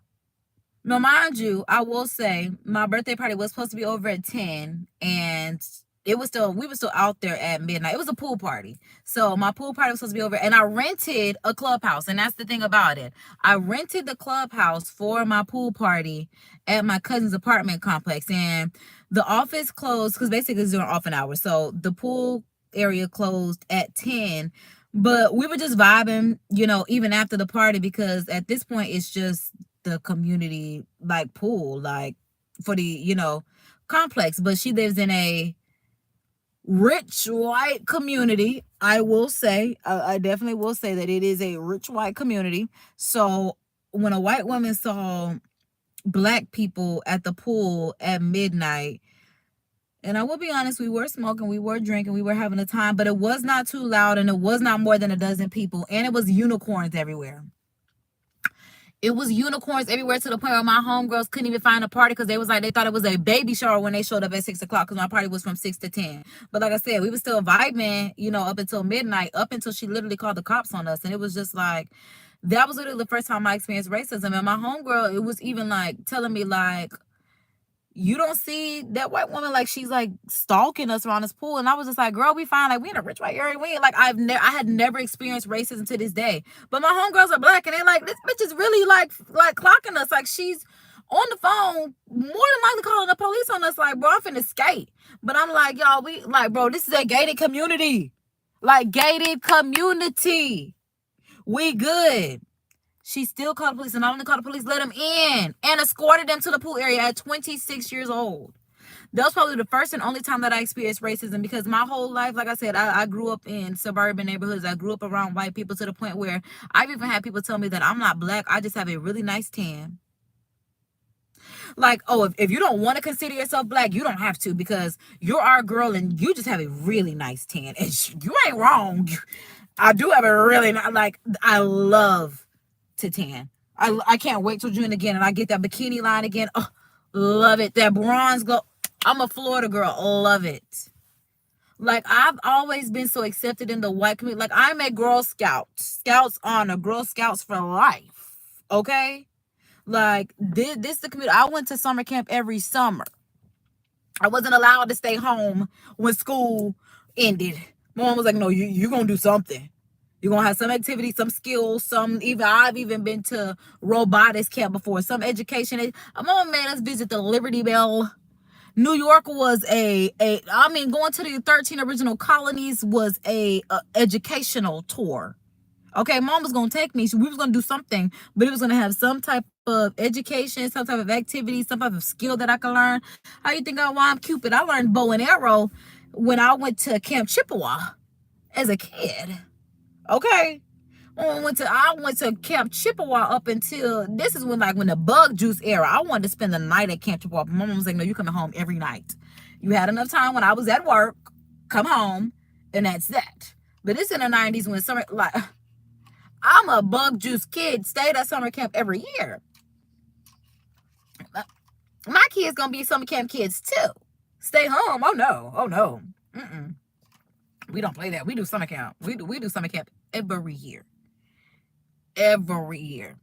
no, mind you, I will say my birthday party was supposed to be over at 10, and we were still out there at midnight. It was a pool party. So my pool party was supposed to be over, and I rented a clubhouse. And that's the thing about it. I rented the clubhouse for my pool party at my cousin's apartment complex. And the office closed, because basically it's during off an hour. So the pool area closed at 10. But we were just vibing, you know, even after the party, because at this point it's just the community, like, pool, like, for the, you know, complex. But she lives in a rich white community, I will say, I definitely will say that it is a rich white community. So when a white woman saw black people at the pool at midnight, and I will be honest, we were smoking, we were drinking, we were having a time, but it was not too loud and it was not more than a dozen people, and it was unicorns everywhere. It was unicorns everywhere to the point where my homegirls couldn't even find a party because they thought it was a baby shower when they showed up at 6 o'clock, because my party was from 6 to 10. But like I said, we were still vibing, up until midnight, up until she literally called the cops on us. And it was just like, that was literally the first time I experienced racism. And my homegirl, it was even like telling me like, you don't see that white woman, like she's like stalking us around this pool. And I was just like, girl, we fine. Like, we in a rich white area. We ain't like, I had never experienced racism to this day. But my homegirls are black and they're like, this bitch is really like clocking us. Like, she's on the phone, more than likely calling the police on us. Like, bro, I'm finna skate. But I'm like, y'all, we like, bro, this is a gated community. Like, gated community. We good. She still called the police, and not only called the police, let them in and escorted them to the pool area at 26 years old. That was probably the first and only time that I experienced racism, because my whole life, like I said, I grew up in suburban neighborhoods. I grew up around white people to the point where I've even had people tell me that I'm not black. I just have a really nice tan. Like, oh, if you don't want to consider yourself black, you don't have to, because you're our girl and you just have a really nice tan. And you ain't wrong. I do have a really nice, like, I love to tan. I can't wait till June again and I get that bikini line again. Oh, love it. That bronze glow. I'm a Florida girl. Love it. Like, I've always been so accepted in the white community. Like, I'm a Girl Scout. Scouts honor. Girl Scouts for life. Okay? Like, this the community. I went to summer camp every summer. I wasn't allowed to stay home when school ended. My mom was like, no, you're going to do something. You're going to have some activity, some skills, I've even been to robotics camp before, some education. My mom made us visit the Liberty Bell. New York was going to the 13 original colonies was a educational tour. Okay, mom was going to take me. We was going to do something, but it was going to have some type of education, some type of activity, some type of skill that I could learn. How you think I want Cupid? I learned bow and arrow when I went to Camp Chippewa as a kid. Okay, I went to Camp Chippewa up until, this is when the bug juice era. I wanted to spend the night at Camp Chippewa. My mom was like, no, you coming home every night. You had enough time when I was at work, come home, and that's that. But it's in the 90s when summer, like, I'm a bug juice kid, stayed at summer camp every year. My kids gonna be summer camp kids too. Stay home, oh no. We don't play that. We do summer camp. We do summer camp every year. Every year.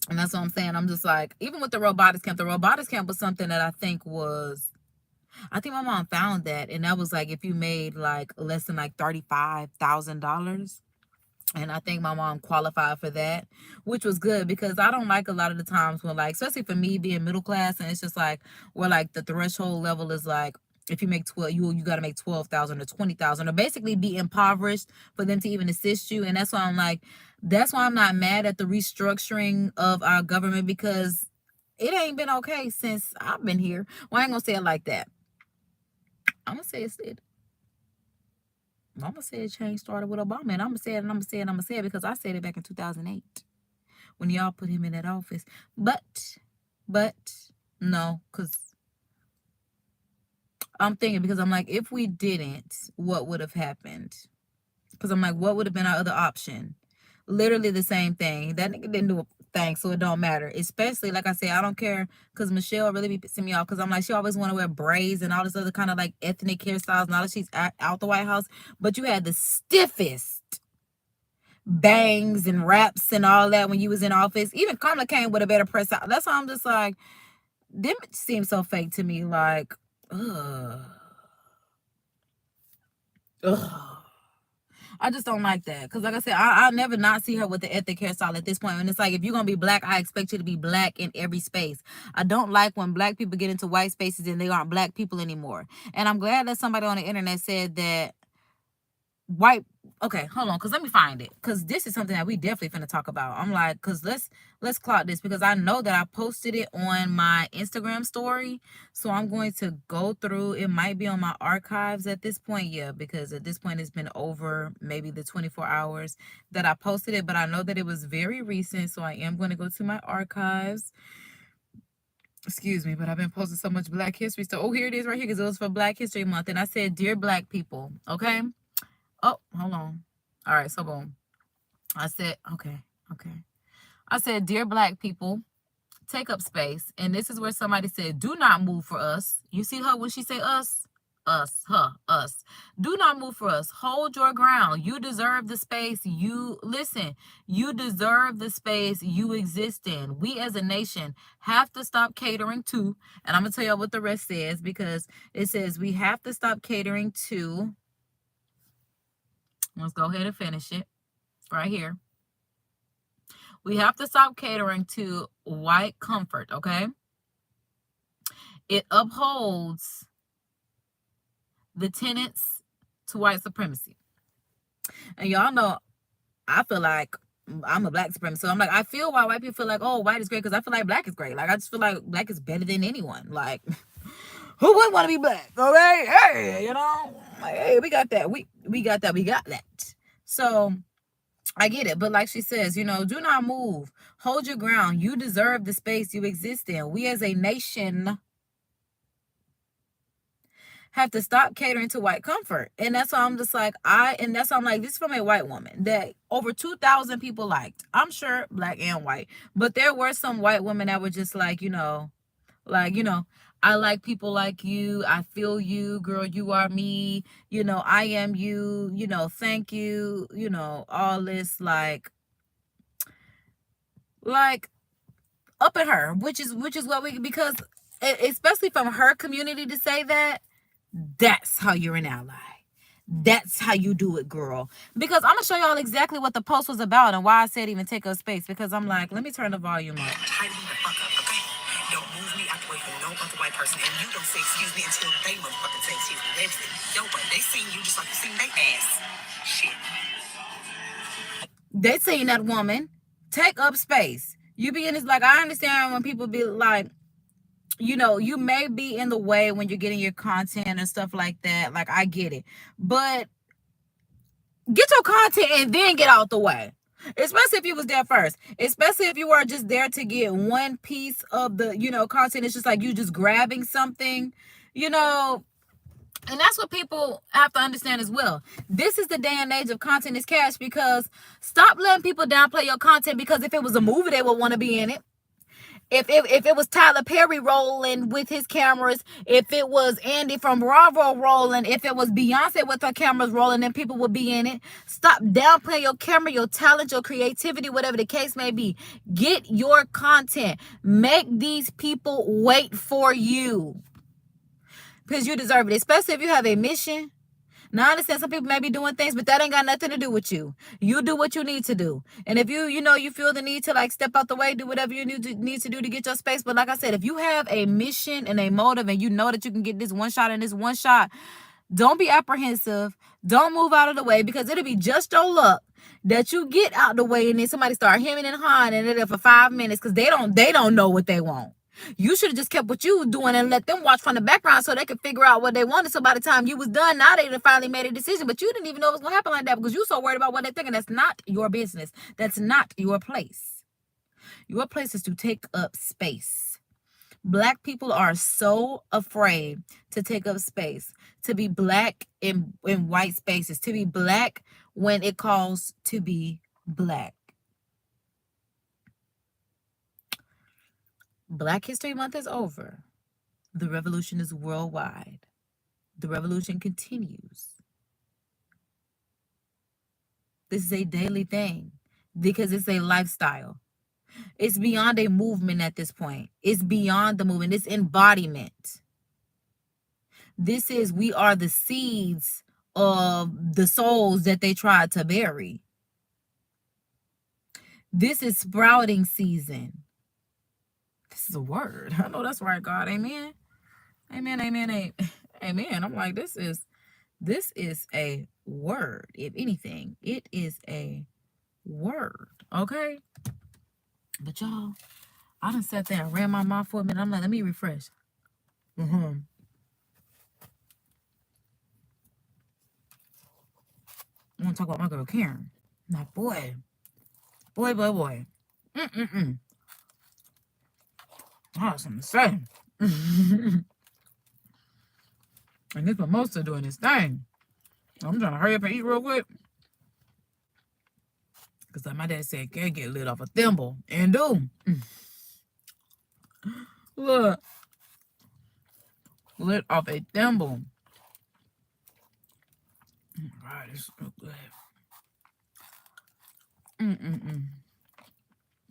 And that's what I'm saying. I'm just like, even with the robotics camp was something that I think my mom found that. And that was like, if you made like less than like $35,000. And I think my mom qualified for that, which was good, because I don't like a lot of the times when, like, especially for me being middle class, and it's just like, where like the threshold level is like, if you make 12, you got to make 12,000 or 20,000, or basically be impoverished for them to even assist you. And that's why I'm not mad at the restructuring of our government, because it ain't been okay since I've been here. Well, I ain't gonna say it like that. I'm gonna say change started with Obama, and I'm gonna say it because I said it back in 2008 when y'all put him in that office. But no, because I'm thinking, because I'm like, if we didn't, what would have happened? Because I'm like, what would have been our other option? Literally the same thing. That nigga didn't do a thing, so it don't matter. Especially, like I said, I don't care, because Michelle really be pissing me off, because I'm like, she always want to wear braids and all this other kind of like ethnic hairstyles now that she's out the White House. But you had the stiffest bangs and wraps and all that when you was in office. Even Kamala came with a better press out. That's why I'm just like, them seem so fake to me. Like, ugh. I just don't like that. Because like I said, I'll never not see her with the ethnic hairstyle at this point. And it's like, if you're going to be black, I expect you to be black in every space. I don't like when black people get into white spaces and they aren't black people anymore. And I'm glad that somebody on the internet said that okay, hold on, because let me find it. Because this is something that we definitely finna talk about. I'm like, because let's clock this, because I know that I posted it on my Instagram story. So I'm going to go through. It might be on my archives at this point. Yeah, because at this point it's been over maybe the 24 hours that I posted it. But I know that it was very recent. So I am going to go to my archives. Excuse me, but I've been posting so much Black History stuff. Oh, here it is right here, because it was for Black History Month. And I said, dear Black people, okay? Oh, hold on. All right, so boom. I said, okay. I said, dear Black people, take up space. And this is where somebody said, do not move for us. You see her when she say us? Us, her, us. Do not move for us. Hold your ground. You deserve the space. You deserve the space you exist in. We as a nation have to stop catering to, and I'm going to tell you what the rest says, because it says we have to stop catering to. Let's go ahead and finish it right here. We have to stop catering to white comfort, okay? It upholds the tenets to white supremacy. And y'all know, I feel like I'm a Black supremacist. So I'm like, I feel why white people feel like, oh, white is great, because I feel like Black is great. Like, I just feel like Black is better than anyone. Like, who wouldn't want to be Black? Okay? Hey, you know? Like, hey, we got that. We got that. So I get it. But like she says, you know, do not move. Hold your ground. You deserve the space you exist in. We as a nation have to stop catering to white comfort. And that's why I'm just like, this is from a white woman that over 2,000 people liked. I'm sure Black and white. But there were some white women that were just like, I like people like you. I feel you, girl. You are me. I am you. Thank you. All this like up at her, which is what because especially from her community to say that, that's how you're an ally. That's how you do it, girl. Because I'm gonna show y'all exactly what the post was about and why I said even take up space. Because I'm like, let me turn the volume up. Tighten the fuck up, okay? Don't move me out the way for no other white person, and you don't say excuse me until they motherfucking say excuse me. They've seen your way. They seen you just like you seen they ass. Shit. They seen that woman take up space. You be in this, like, I understand when people be like, you may be in the way when you're getting your content and stuff like that. Like, I get it. But get your content and then get out the way. Especially if you was there first. Especially if you were just there to get one piece of the, content. It's just like you just grabbing something, And that's what people have to understand as well. This is the day and age of content is cash, because stop letting people downplay your content, because if it was a movie, they would want to be in it. If it was Tyler Perry rolling with his cameras, if it was Andy from Bravo rolling, if it was Beyonce with her cameras rolling, then people would be in it. Stop downplaying your camera, your talent, your creativity, whatever the case may be. Get your content. Make these people wait for you, because you deserve it, especially if you have a mission. Now, I understand some people may be doing things, but that ain't got nothing to do with you. You do what you need to do. And if you feel the need to like step out the way, do whatever you need to do to get your space. But like I said, if you have a mission and a motive and you know that you can get this one shot and this one shot, don't be apprehensive. Don't move out of the way, because it'll be just your luck that you get out the way and then somebody start hemming and hawing and it for 5 minutes, because they don't know what they want. You should have just kept what you were doing and let them watch from the background so they could figure out what they wanted. So by the time you was done, now they finally made a decision. But you didn't even know it was going to happen like that, because you so worried about what they're thinking. That's not your business. That's not your place. Your place is to take up space. Black people are so afraid to take up space, to be Black in white spaces, to be Black when it calls to be Black. Black History Month is over. The revolution is worldwide. The revolution continues. This is a daily thing, because it's a lifestyle. It's beyond a movement at this point. It's beyond the movement. It's embodiment. We are the seeds of the souls that they tried to bury. This is sprouting season. This is a word. I know that's right, God. Amen. Amen. Amen. Amen. I'm like, this is a word. If anything, it is a word. Okay. But y'all, I done sat there and ran my mouth for a minute. I'm like, let me refresh. I want to talk about my girl Karen. My boy. Boy. I have something to say. And this mimosa doing this thing. I'm trying to hurry up and eat real quick. Because like my dad said, can't get lit off a thimble. And do. Look. Lit off a thimble. Oh my God, it's so good.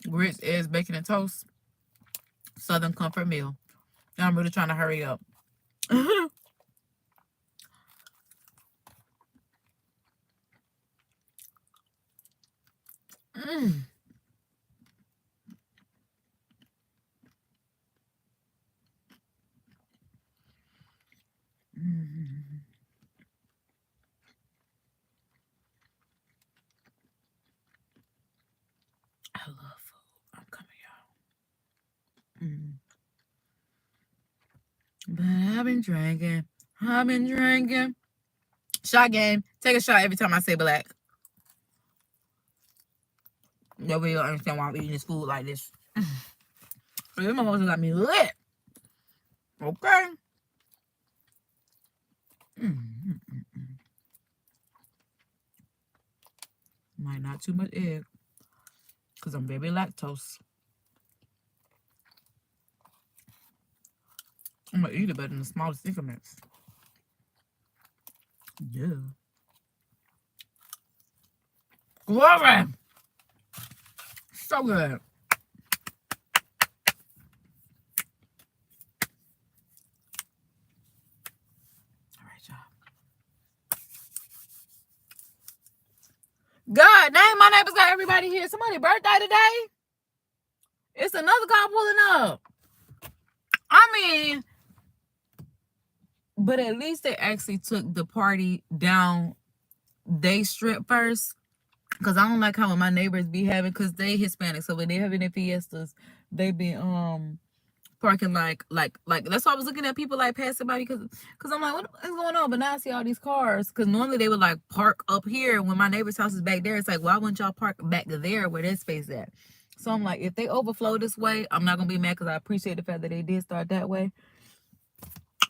Grits, eggs, bacon, and toast. Southern comfort meal. Now I'm really trying to hurry up. I love food. I'm coming, y'all. But I've been drinking. Shot game. Take a shot every time I say black. Nobody will understand why I'm eating this food like this. So this motherfucker got me lit. Okay. Might not too much egg. Because I'm very lactose. I'm going to eat it better in the smallest increments. Yeah. Glory! So good. All right, y'all. God dang, my neighbors got everybody here. Somebody's birthday today. It's another car pulling up. I mean, but at least they actually took the party down they strip first. Because I don't like how my neighbors be having, because they Hispanic. So when they having their fiestas, they be parking like that's why I was looking at people like passing by, because I'm like, what is going on? But now I see all these cars, because normally they would like park up here. When my neighbor's house is back there, it's like, why wouldn't y'all park back there where their space at? So I'm like, if they overflow this way, I'm not gonna be mad, because I appreciate the fact that they did start that way.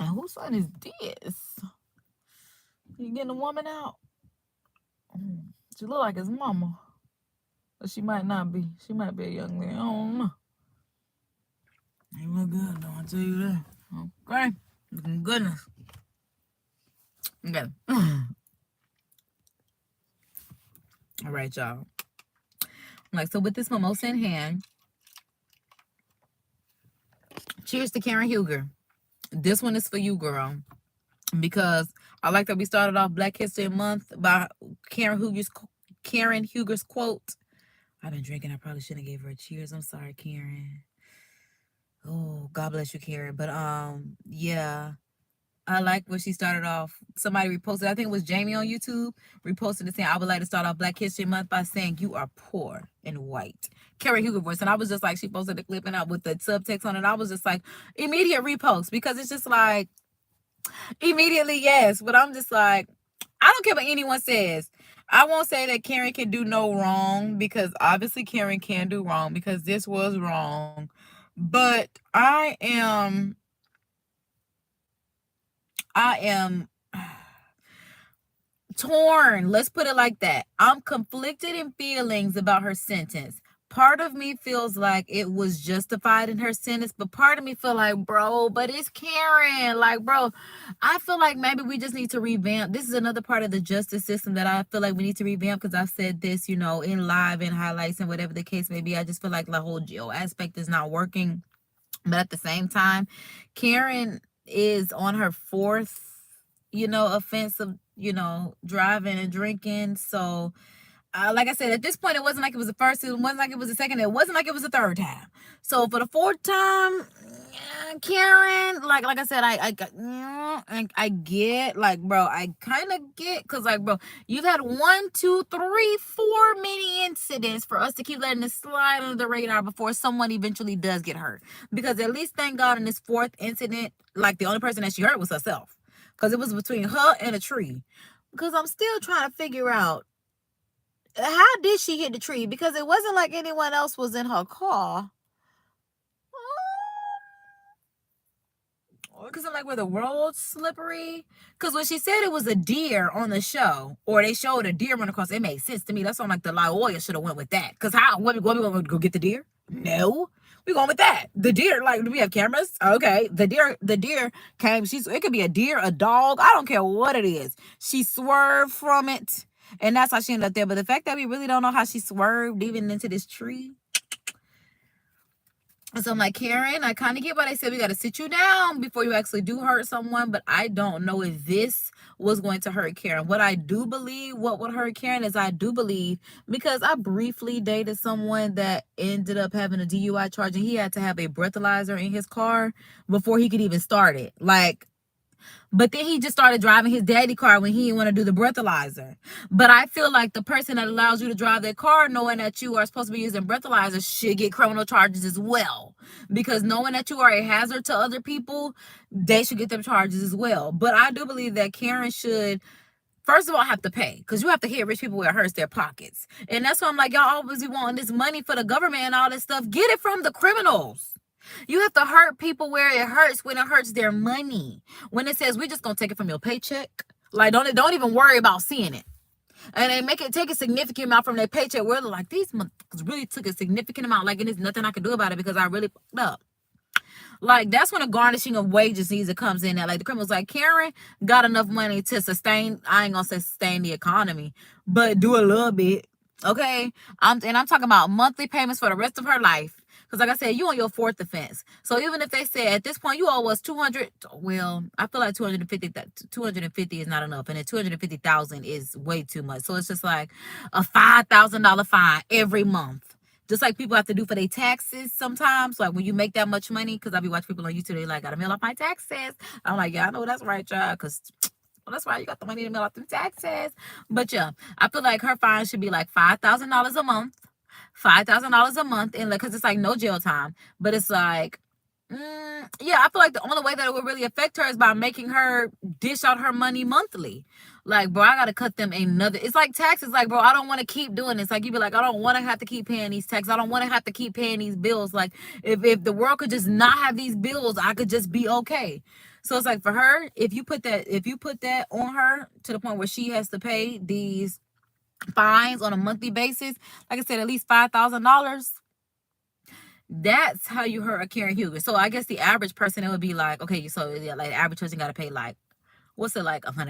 And whose son is this? You getting a woman out? She look like his mama, but she might not be. She might be a young lady. I don't know. Ain't look good, though, I'll tell you that. Okay. Looking goodness. Okay. All right, y'all. Like, so with this mimosa in hand, cheers to Karen Huger. This one is for you, girl. Because I like that we started off Black History Month by Karen Huger's quote. I've been drinking. I probably shouldn't have gave her a cheers. I'm sorry, Karen. Oh, God bless you, Karen. But yeah, I like where she started off. Somebody reposted, I think it was Jamie on YouTube, reposted it saying, I would like to start off Black History Month by saying you are poor and white. Karen Huger voice. And I was just like, she posted the clip and out with the subtext on it. I was just like, immediate repost, because it's just like, immediately yes. But I'm just like, I don't care what anyone says. I won't say that Karen can do no wrong, because obviously Karen can do wrong, because this was wrong. But I am torn. Let's put it like that. I'm conflicted in feelings about her sentence. Part of me feels like it was justified in her sentence, but part of me feel like, bro, but it's Karen. Like, bro, I feel like maybe we just need to revamp. This is another part of the justice system that I feel like we need to revamp, because I've said this, you know, in live and highlights and whatever the case may be. I just feel like the whole jail aspect is not working. But at the same time, Karen is on her fourth, offense of, driving and drinking. So like I said, at this point, it wasn't like it was the first, it wasn't like it was the second, it wasn't like it was the third time. So for the fourth time, Karen, like I said, I get, like, bro, I kind of get, because, like, bro, you've had 1, 2, 3, 4 many incidents for us to keep letting this slide under the radar before someone eventually does get hurt. Because at least, thank God, in this fourth incident, like, the only person that she hurt was herself, because it was between her and a tree. Because I'm still trying to figure out, how did she hit the tree? Because it wasn't like anyone else was in her car. Because I'm like, were the roads slippery? Because when she said it was a deer on the show, or they showed a deer run across, it made sense to me. That's why I'm like, the lawyer should have went with that. Because what we going to go get the deer? No. We going with that. The deer, like, do we have cameras? Okay. The deer came. It could be a deer, a dog. I don't care what it is. She swerved from it. And that's how she ended up there. But the fact that we really don't know how she swerved even into this tree. So I'm like, Karen, I kind of get why they said we got to sit you down before you actually do hurt someone. But I don't know if this was going to hurt Karen. What I do believe, what would hurt Karen is, I do believe, because I briefly dated someone that ended up having a DUI charge, and he had to have a breathalyzer in his car before he could even start it. Like, but then he just started driving his daddy car when he didn't want to do the breathalyzer. But I feel like the person that allows you to drive their car knowing that you are supposed to be using breathalyzers should get criminal charges as well. Because knowing that you are a hazard to other people, they should get them charges as well. But I do believe that Karen should, first of all, have to pay, because you have to hit rich people where it hurts their pockets. And that's why I'm like, y'all always be wanting this money for the government and all this stuff. Get it from the criminals. You have to hurt people where it hurts, when it hurts their money. When it says, we're just going to take it from your paycheck. Like, don't even worry about seeing it. And they take a significant amount from their paycheck, where they're like, these motherfuckers really took a significant amount. Like, and there's nothing I can do about it because I really fucked up. Like, that's when a garnishing of wages needs to comes in. That, like, the criminal's like, Karen got enough money to sustain, I ain't going to say sustain the economy, but do a little bit. Okay? I'm talking about monthly payments for the rest of her life. Because, like I said, you on your fourth offense. So even if they say at this point you owe us 200, well, I feel like 250 is not enough, and then 250,000 is way too much. So it's just like a $5,000 fine every month. Just like people have to do for their taxes sometimes. Like when you make that much money, because I be watching people on YouTube, they like, gotta mail off my taxes. I'm like, yeah, I know that's right, y'all, because well, that's right, you got the money to mail off them taxes. But yeah, I feel like her fine should be like $5,000 a month. $5,000 a month, and like, because it's like no jail time, but it's like, yeah, I feel like the only way that it would really affect her is by making her dish out her money monthly. Like, bro, I gotta cut them another. It's like taxes. Like, bro, I don't want to keep doing this. Like, you be like, I don't want to have to keep paying these taxes. I don't want to have to keep paying these bills. Like, if the world could just not have these bills, I could just be okay. So it's like, for her, if you put that on her to the point where she has to pay these fines on a monthly basis, like I said, at least $5,000. That's how you hurt a Karen ᴑᴜ. So I guess the average person, it would be like, okay, so yeah, like the average person got to pay like, what's it, like $100?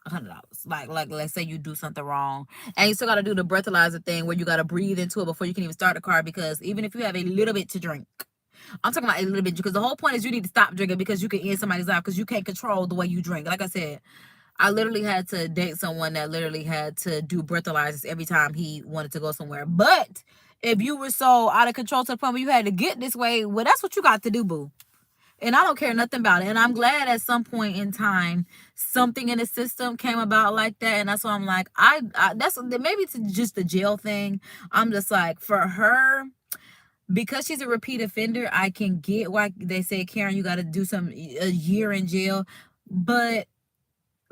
$100. Like let's say you do something wrong, and you still got to do the breathalyzer thing where you got to breathe into it before you can even start the car. Because even if you have a little bit to drink, I'm talking about a little bit, because the whole point is you need to stop drinking, because you can end somebody's life, because you can't control the way you drink. Like I said, I literally had to date someone that literally had to do breathalyzers every time he wanted to go somewhere. But if you were so out of control to the point where you had to get this way, well, that's what you got to do, boo. And I don't care nothing about it. And I'm glad at some point in time, something in the system came about like that. And that's why I'm like, that's maybe it's just the jail thing. I'm just like, for her, because she's a repeat offender, I can get why they say, Karen, you got to do a year in jail. But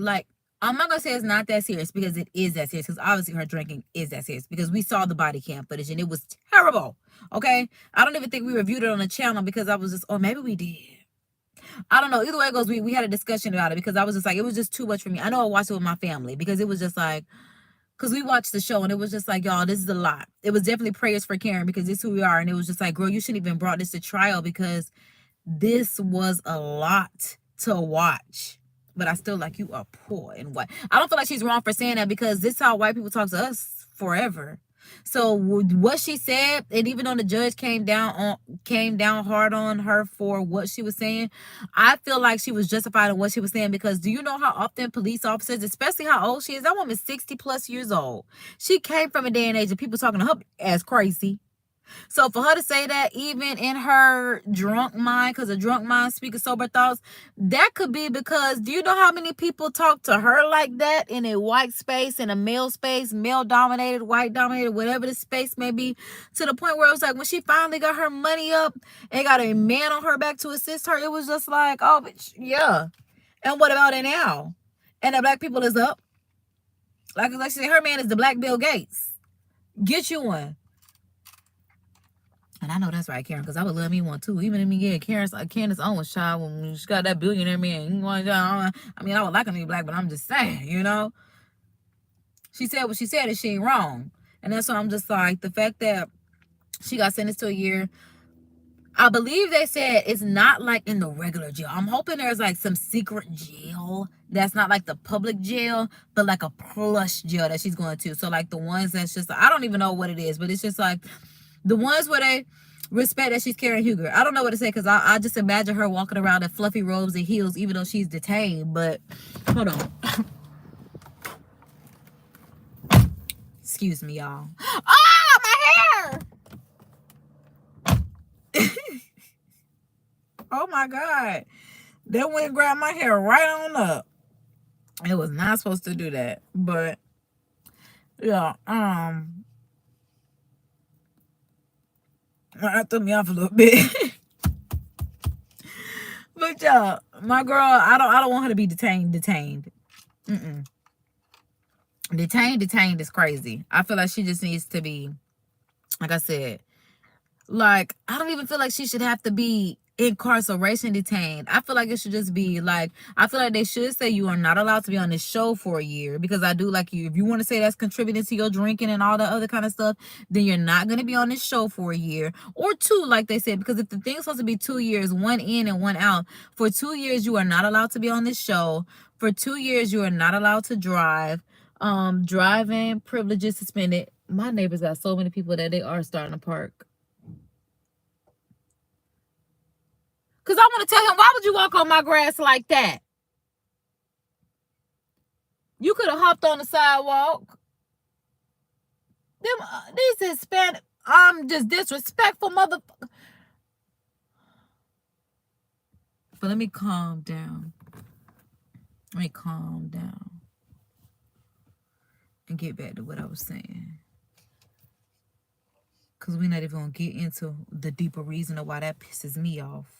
like, I'm not gonna say it's not that serious, because it is that serious, because obviously her drinking is that serious, because we saw the body cam footage and it was terrible. Okay, I don't even think we reviewed it on the channel, because I was just, or maybe we did, I don't know. Either way it goes, we had a discussion about it, because I was just like, it was just too much for me. I know I watched it with my family, because it was just like, because we watched the show and it was just like, y'all, this is a lot. It was definitely prayers for Karen, because this is who we are. And it was just like, girl, you shouldn't even brought this to trial, because this was a lot to watch. But I still like, you are poor and white. I don't feel like she's wrong for saying that, because this is how white people talk to us forever. So what she said, and even though the judge came down hard on her for what she was saying, I feel like she was justified in what she was saying, because do you know how often police officers, especially how old she is, that woman's 60 plus years old. She came from a day and age of people talking to her as crazy. So for her to say that, even in her drunk mind, because a drunk mind speaks sober thoughts, that could be because, do you know how many people talk to her like that in a white space, in a male space, male dominated, white dominated, whatever the space may be, to the point where it was like when she finally got her money up and got a man on her back to assist her, it was just like, oh, bitch, yeah. And what about it now? And the black people is up. Like she said, her man is the black Bill Gates. Get you one. And I know that's right, Karen, because I would love me one too. Even if me get Candace Owens child when she got that billionaire man. I mean, I would like him to be black, but I'm just saying, you know. She said what she said, and she ain't wrong. And that's why I'm just like, the fact that she got sentenced to a year. I believe they said it's not like in the regular jail. I'm hoping there's like some secret jail that's not like the public jail, but like a plush jail that she's going to. So like the ones that's just, I don't even know what it is, but it's just like the ones where they respect that she's Karen Huger. I don't know what to say, because I just imagine her walking around in fluffy robes and heels, even though she's detained. But hold on. Excuse me, y'all. Oh, my hair! Oh my God. That went and grabbed my hair right on up. It was not supposed to do that. But yeah, that threw me off a little bit. But yeah, my girl, I don't want her to be detained. Detained is crazy. I feel like she just needs to be, like I said, like, I don't even feel like she should have to be incarceration detained. I feel like it should just be like, I feel like they should say you are not allowed to be on this show for a year, because I do like you. If you want to say that's contributing to your drinking and all the other kind of stuff, then you're not going to be on this show for a year or two, like they said, because if the thing's supposed to be 2 years, one in and one out, for 2 years, you are not allowed to be on this show. For 2 years, you are not allowed to drive. Driving privileges suspended. My neighbors got so many people that they are starting to park. Because I want to tell him, why would you walk on my grass like that? You could have hopped on the sidewalk. These Hispanic, just disrespectful motherfucker. But let me calm down. Let me calm down. And get back to what I was saying. Because we're not even going to get into the deeper reason of why that pisses me off.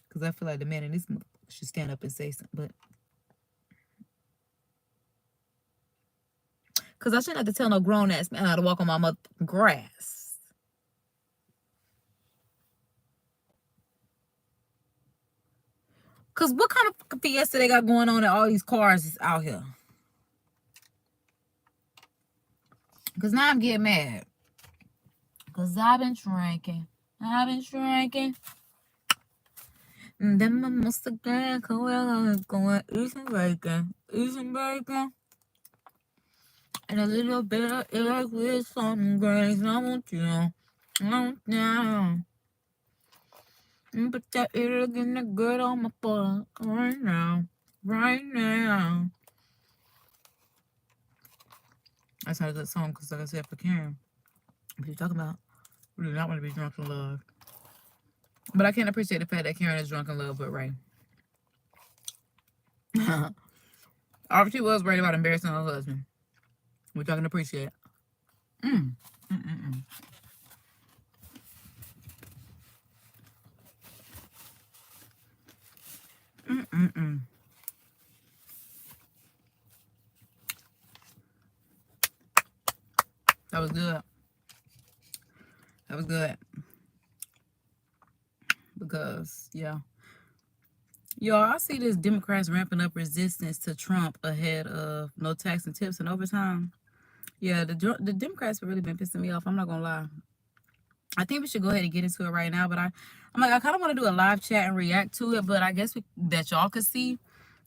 Because I feel like the man in this should stand up and say something. But because I shouldn't have to tell no grown-ass man how to walk on my motherfucking grass. Because what kind of fiesta they got going on in all these cars is out here? Because now I'm getting mad. Because I've been drinking. And then my monster gang going eating bacon. And a little bit of egg with some grains. I want you. Put that ᴘᴏᴛᴇᴛ on my butt right now. That's not a good song, because like I said, for Karen, what you talking about? We do not want to be drunk in love. But I can't appreciate the fact that Karen is drunk in love with Ray. Or she was worried about embarrassing her husband, which I can appreciate. That was good. That was good. Because, yeah. Y'all, I see this Democrats ramping up resistance to Trump ahead of no tax and tips and overtime. Yeah, the Democrats have really been pissing me off. I'm not going to lie. I think we should go ahead and get into it right now. But I'm like, I kind of want to do a live chat and react to it. But I guess that y'all could see.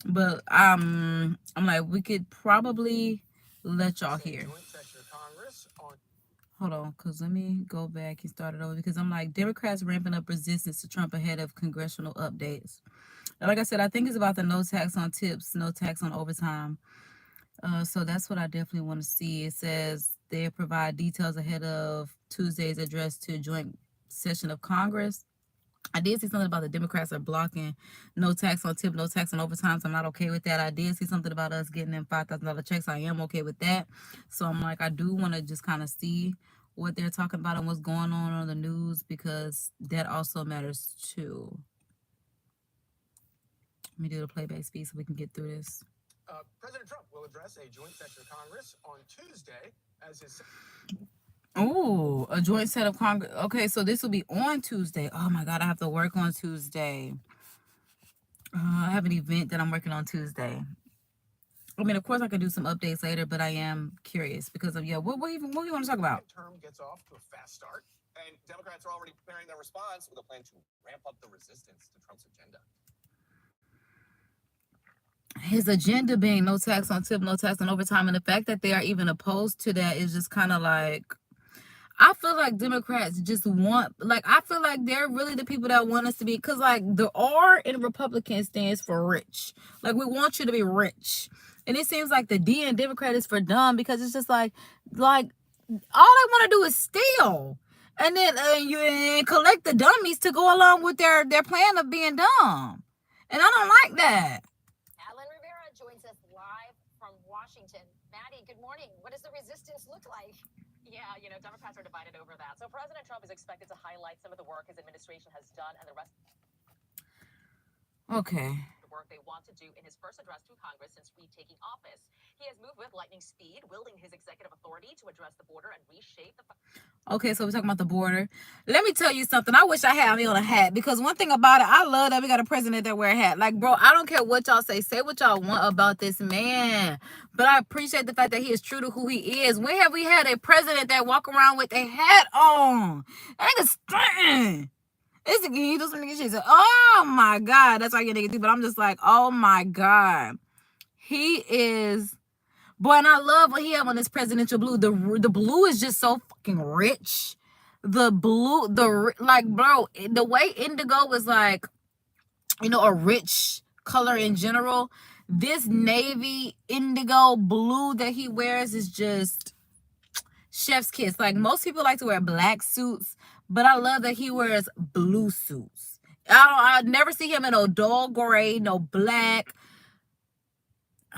But I'm like, we could probably let y'all hear. on. Hold on, because let me go back and start it over, because I'm like, Democrats ramping up resistance to Trump ahead of congressional updates. And like I said, I think it's about the no tax on tips, no tax on overtime. So that's what I definitely want to see. It says they provide details ahead of Tuesday's address to a joint session of Congress. I did see something about the Democrats are blocking no tax on tip, no tax on overtime. So I'm not okay with that. I did see something about us getting them $5,000 checks. I am okay with that. So I'm like, I do want to just kind of see what they're talking about and what's going on the news, because that also matters too. Let me do the playback speed so we can get through this. President Trump will address a joint session of Congress on Tuesday as his. Oh, a joint set of Congress. Okay, so this will be on Tuesday. Oh my God, I have to work on Tuesday. I have an event that I'm working on Tuesday. I mean, of course, I could do some updates later, but I am curious because of, yeah, what do you want to talk about? Term gets off to a fast start, and Democrats are already preparing their response with a plan to ramp up the resistance to Trump's agenda. His agenda being no tax on tip, no tax on overtime, and the fact that they are even opposed to that is just kind of like, I feel like Democrats just want, like, I feel like they're really the people that want us to be, because like the R in Republican stands for rich. Like, we want you to be rich. And it seems like the D in Democrat is for dumb, because it's just like all they want to do is steal. And then you collect the dummies to go along with their plan of being dumb. And I don't like that. Alan Rivera joins us live from Washington. Maddie, good morning. What does the resistance look like? Yeah, Democrats are divided over that. So President Trump is expected to highlight some of the work his administration has done and the rest Okay. of the work they want to do in his first address to Congress since retaking office. He has moved with lightning speed, wielding his executive authority to address the border and reshape the... Okay, so we're talking about the border. Let me tell you something. I wish I had me on a hat, because one thing about it, I love that we got a president that wear a hat. Like, bro, I don't care what y'all say. Say what y'all want about this man. But I appreciate the fact that he is true to who he is. When have we had a president that walk around with a hat on? That nigga stunting. It's a, he do some nigga shit. So, oh my God. That's why I get nigga too. But I'm just like, oh my God. He is... Boy, and I love what he have on this presidential blue. The blue is just so fucking rich. The blue, like, bro, the way indigo was like, a rich color in general. This navy indigo blue that he wears is just chef's kiss. Like, most people like to wear black suits, but I love that he wears blue suits. I never see him in no dull gray, no black.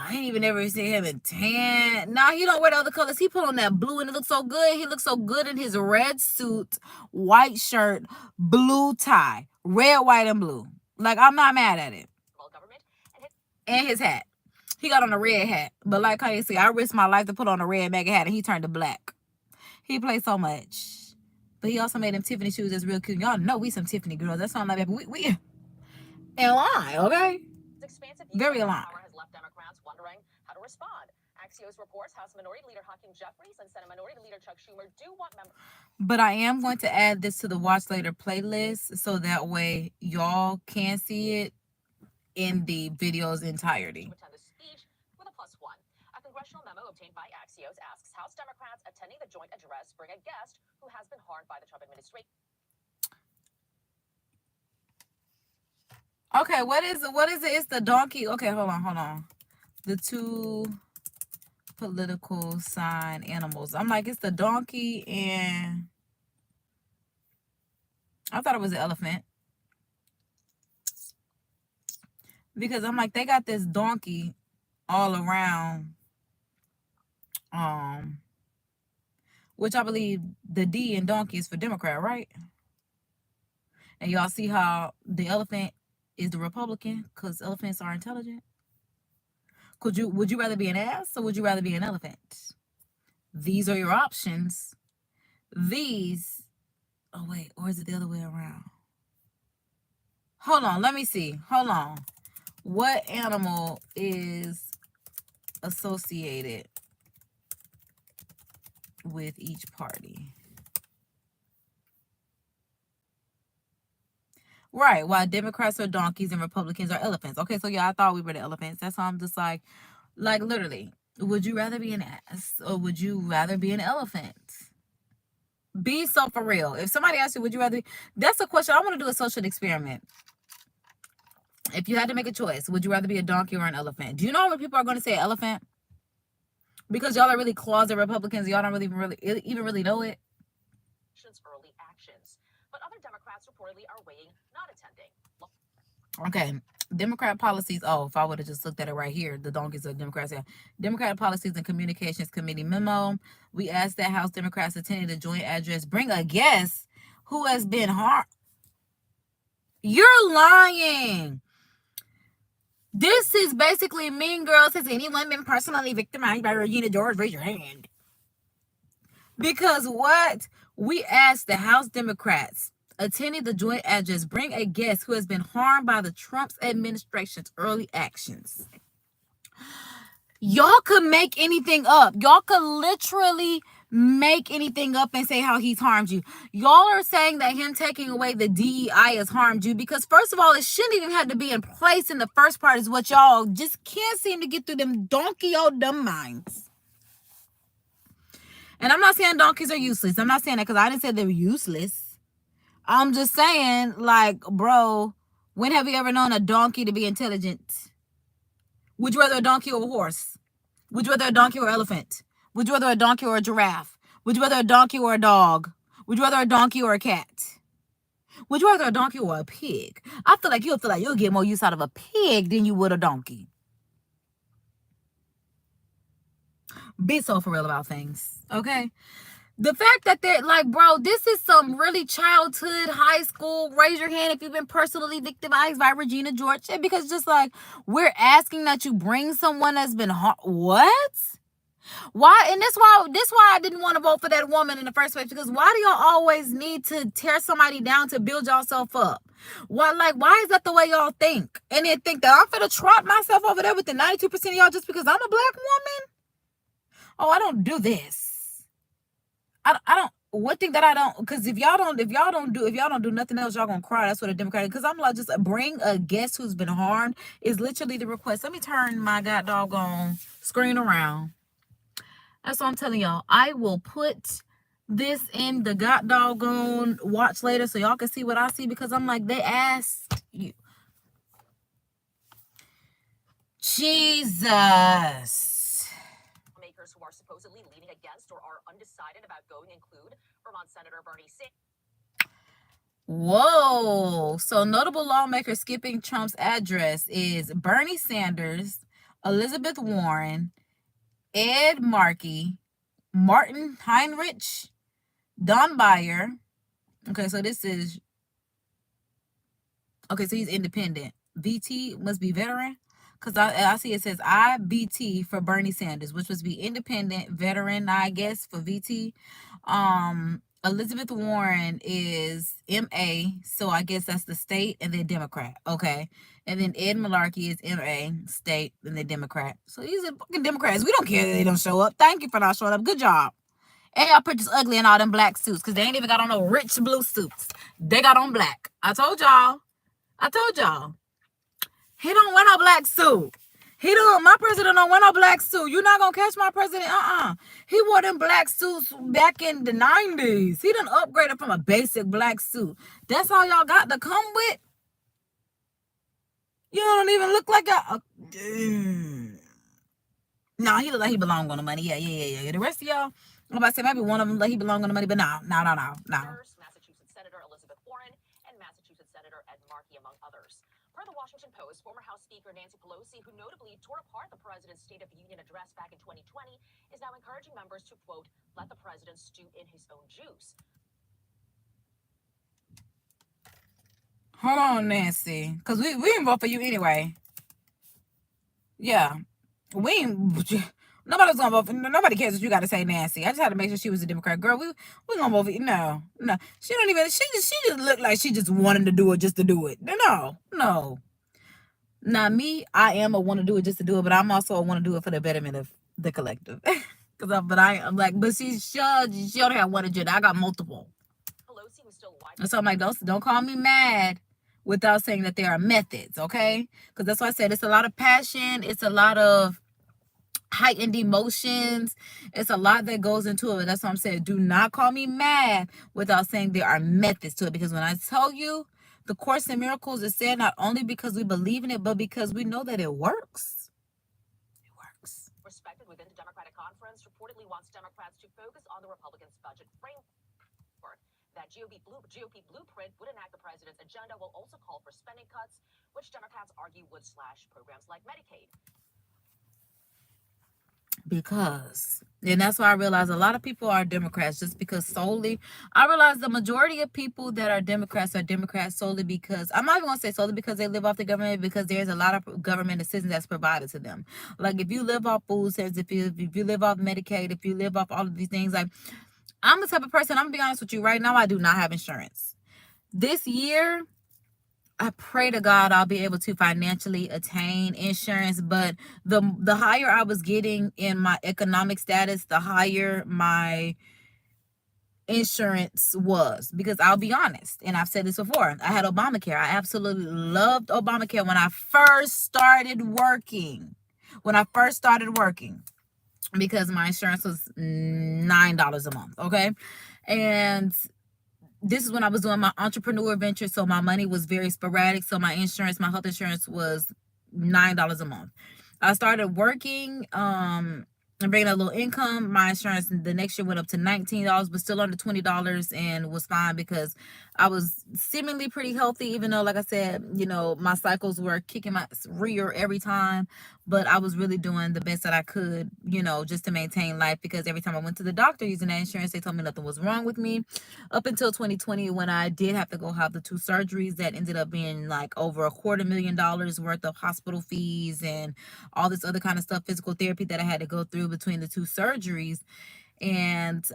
I ain't even ever seen him in tan. Nah, he don't wear the other colors. He put on that blue and it looks so good. He looks so good in his red suit, white shirt, blue tie, red, white, and blue. Like, I'm not mad at it. government And his hat. He got on a red hat. But like how you see, I risked my life to put on a red MAGA hat and he turned to black. He plays so much. But he also made them Tiffany shoes that's real cute. Y'all know we some Tiffany girls. That's not like that. We in line, okay? expansive Very aligned. power has left Democrats wondering how to respond. Axios reports House Minority Leader Hakeem Jeffries and Senate Minority Leader Chuck Schumer do want members. But I am going to add this to the watch later playlist so that way y'all can see it in the video's entirety. To attend the speech with a +1. A congressional memo obtained by Axios asks House Democrats attending the joint address bring a guest who has been harmed by the Trump administration. Okay, what is it? It's the donkey. Okay, hold on. The two political sign animals. I'm like, it's the donkey and I thought it was the elephant. Because I'm like, they got this donkey all around. Which I believe the D in donkey is for Democrat, right? And y'all see how the elephant is the Republican because elephants are intelligent. Would you rather be an ass or would you rather be an elephant? These are your options. These, oh wait, or is it the other way around? Hold on, let me see. Hold on. What animal is associated with each party? Right, while Democrats are donkeys and Republicans are elephants. Okay, so yeah, I thought we were the elephants. That's why I'm just like literally. Would you rather be an ass or would you rather be an elephant? Be so for real. If somebody asks you, would you rather? That's a question. I want to do a social experiment. If you had to make a choice, would you rather be a donkey or an elephant? Do you know what people are going to say elephant? Because y'all are really closet Republicans. Y'all don't even really know it. Early actions. But other Democrats reportedly are weighing not attending. Okay. Democrat policies. Oh, if I would have just looked at it right here, the donkeys of Democrats. Yeah. Democrat Policies and Communications Committee memo. We asked that House Democrats attending the joint address bring a guest who has been harmed. You're lying. This is basically Mean Girls. Has anyone been personally victimized by Regina George? Raise your hand. Because what? We asked the House Democrats attending the joint address bring a guest who has been harmed by the Trump administration's early actions. Y'all could make anything up. Y'all could literally make anything up and say how he's harmed you. Y'all are saying that him taking away the DEI has harmed you because, first of all, it shouldn't even have to be in place in the first part is what y'all just can't seem to get through them donkey old dumb minds. And I'm not saying donkeys are useless. I'm not saying that because I didn't say they were useless. I'm just saying, like, bro, when have you ever known a donkey to be intelligent? Would you rather a donkey or a horse? Would you rather a donkey or an elephant? Would you rather a donkey or a giraffe? Would you rather a donkey or a dog? Would you rather a donkey or a cat? Would you rather a donkey or a pig? I feel like you'll get more use out of a pig than you would a donkey. Be so for real about things, okay? The fact that they're like, bro, this is some really childhood, high school. Raise your hand if you've been personally victimized by Regina George. Because just like we're asking that you bring someone that's been what? Why? And this why I didn't want to vote for that woman in the first place. Because why do y'all always need to tear somebody down to build yourself up? Why is that the way y'all think? And then think that I'm finna trot myself over there with the 92% of y'all just because I'm a black woman? Oh, I don't do this. I don't. One thing that I don't, because if y'all don't do nothing else, y'all gonna cry. That's what a Democrat. Because I'm like, just bring a guest who's been harmed is literally the request. Let me turn my god doggone screen around. That's what I'm telling y'all. I will put this in the god doggone watch later so y'all can see what I see because I'm like, they asked you. Jesus. Makers who are supposedly leaning against or are undecided about going include Vermont Senator Bernie Sanders. Whoa. So notable lawmakers skipping Trump's address is Bernie Sanders, Elizabeth Warren, Ed Markey, Martin Heinrich, Don Beyer. Okay, so this is... Okay, so he's independent. VT must be veteran. Because I see it says IBT for Bernie Sanders, which must be independent, veteran, I guess, for VT. Elizabeth Warren is MA, so I guess that's the state, and then Democrat. Okay. And then Ed Malarkey is MA, state, and then Democrat. So these are fucking Democrats. We don't care that they don't show up. Thank you for not showing up. Good job. And y'all pictures ugly in all them black suits because they ain't even got on no rich blue suits. They got on black. I told y'all. He don't wear no black suit. My president don't wear no black suit. You're not going to catch my president. He wore them black suits back in the 90s. He done upgraded from a basic black suit. That's all y'all got to come with? You don't even look like a... No, he look like he belong on the money. Yeah. The rest of y'all, I'm about to say maybe one of them like he belong on the money, but no. Massachusetts Senator Elizabeth Warren and Massachusetts Senator Ed Markey, among others. Per the Washington Post, former House Speaker Nancy Pelosi, who notably tore apart the president's State of the Union address back in 2020, is now encouraging members to, quote, let the president stew in his own juice. Hold on, Nancy, because we didn't vote for you anyway. Yeah, nobody's gonna vote for. Nobody cares what you got to say, Nancy. I just had to make sure she was a Democrat. Girl, we gonna vote for you. No. She don't even. She just looked like she just wanted to do it just to do it. No. Not me. I am a want to do it just to do it, but I'm also a want to do it for the betterment of the collective. I'm like, but she only have one agenda. I got multiple. Pelosi was still widely. And so I'm like, don't call me mad without saying that there are methods, okay? Because that's why I said it's a lot of passion. It's a lot of heightened emotions. It's a lot that goes into it. That's what I'm saying. Do not call me mad without saying there are methods to it. Because when I tell you the Course in Miracles is said not only because we believe in it, but because we know that it works. It works. Respected within the Democratic Conference reportedly wants Democrats to focus on the Republicans' budget framework. That GOP blueprint would enact the president's agenda will also call for spending cuts, which Democrats argue would slash programs like Medicaid. Because, and that's why I realize a lot of people are Democrats just because solely, I realize the majority of people that are Democrats solely because, I'm not even going to say solely because they live off the government, because there's a lot of government assistance that's provided to them. Like if you live off food stamps, if you live off Medicaid, if you live off all of these things, like I'm the type of person, I'm going to be honest with you right now, I do not have insurance. This year, I pray to God I'll be able to financially attain insurance, but the higher I was getting in my economic status, the higher my insurance was. Because I'll be honest, and I've said this before, I had Obamacare. I absolutely loved Obamacare when I first started working. Because my insurance was $9 a month, okay? And this is when I was doing my entrepreneur venture, so my money was very sporadic. So my health insurance was $9 a month. I started working and bringing a little income. My insurance the next year went up to $19, but still under $20, and was fine because I was seemingly pretty healthy, even though, like I said, you know, my cycles were kicking my rear every time. But I was really doing the best that I could, you know, just to maintain life, because every time I went to the doctor using that insurance, they told me nothing was wrong with me. Up until 2020, when I did have to go have the 2 surgeries that ended up being like over $250,000 worth of hospital fees and all this other kind of stuff, physical therapy that I had to go through between the 2 surgeries. And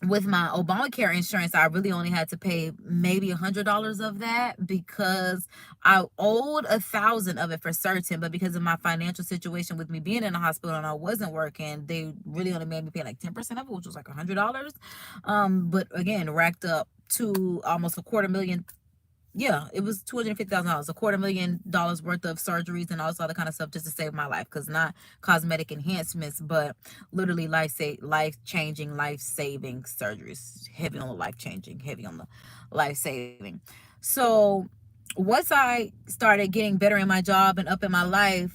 with my Obamacare insurance, I really only had to pay maybe $100 of that, because I owed $1,000 of it for certain. But because of my financial situation with me being in the hospital and I wasn't working, they really only made me pay like 10% of it, which was like $100. But again, racked up to almost $250,000. Yeah, it was $250,000, $250,000 worth of surgeries and all this other kind of stuff just to save my life. Because not cosmetic enhancements, but literally life-changing, life-saving surgeries. Heavy on the life-changing, heavy on the life-saving. So once I started getting better in my job and up in my life,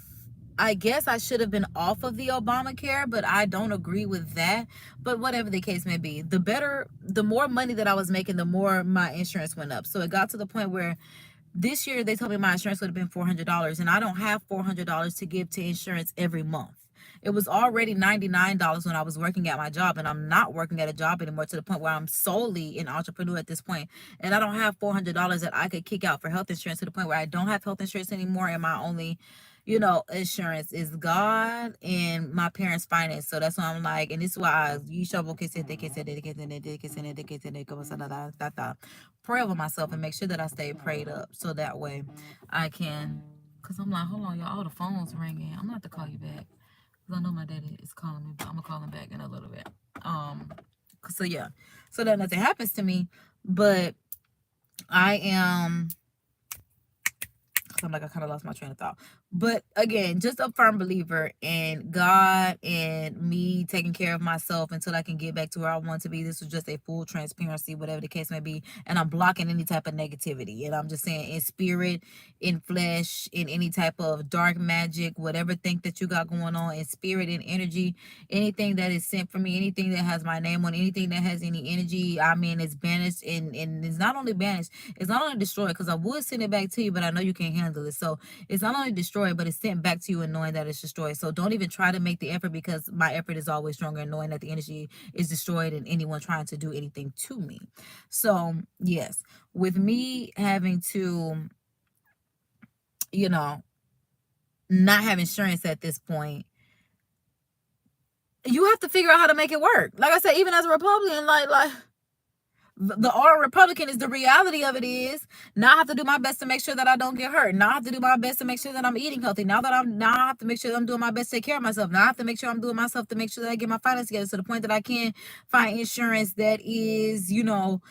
I guess I should have been off of the Obamacare, but I don't agree with that. But whatever the case may be, the more money that I was making, the more my insurance went up. So it got to the point where this year they told me my insurance would have been $400, and I don't have $400 to give to insurance every month. It was already $99 when I was working at my job, and I'm not working at a job anymore, to the point where I'm solely an entrepreneur at this point. And I don't have $400 that I could kick out for health insurance, to the point where I don't have health insurance anymore, and my only, you know, insurance is God and my parents' finance. So that's why I'm like, and this is why pray over myself and make sure that I stay prayed up, so that way I can, because I'm like, hold on, y'all, all the phones ringing. I'm gonna have to call you back, because I know my daddy is calling me, but I'm gonna call him back in a little bit. So yeah, so that nothing happens to me. But I am, I'm like, I kind of lost my train of thought. But again, just a firm believer in God and me taking care of myself until I can get back to where I want to be. This was just a full transparency, whatever the case may be. And I'm blocking any type of negativity. And I'm just saying, in spirit, in flesh, in any type of dark magic, whatever thing that you got going on, in spirit and energy, anything that is sent for me, anything that has my name on, anything that has any energy, I mean, it's banished. And it's not only banished, it's not only destroyed, because I would send it back to you, but I know you can't handle it. So it's not only destroyed, but it's sent back to you and knowing that it's destroyed. So don't even try to make the effort, because my effort is always stronger in knowing that the energy is destroyed and anyone trying to do anything to me. So yes, with me having to, you know, not have insurance at this point, you have to figure out how to make it work. Like I said, even as a Republican, like the all Republican is the reality of it is, now I have to do my best to make sure that I don't get hurt. Now I have to do my best to make sure that I'm eating healthy. Now I have to make sure that I'm doing my best to take care of myself. Now I have to make sure I'm doing myself to make sure that I get my finances together, to the point that I can find insurance that is, you know,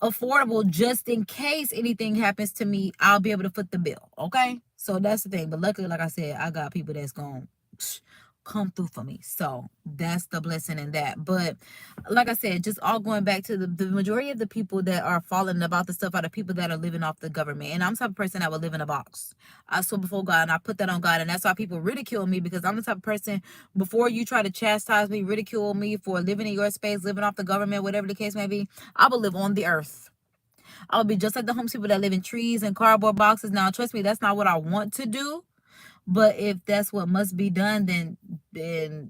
affordable, just in case anything happens to me, I'll be able to foot the bill. Okay, so that's the thing. But luckily, like I said, I got people that's gonna come through for me. So that's the blessing in that. But like I said, just all going back to the majority of the people that are falling about the stuff are the people that are living off the government. And I'm the type of person that would live in a box. I saw before God, and I put that on God. And that's why people ridicule me, because I'm the type of person, before you try to chastise me, ridicule me for living in your space, living off the government, whatever the case may be, I will live on the earth. I will be just like the homeless people that live in trees and cardboard boxes. Now, trust me, that's not what I want to do. But if that's what must be done, then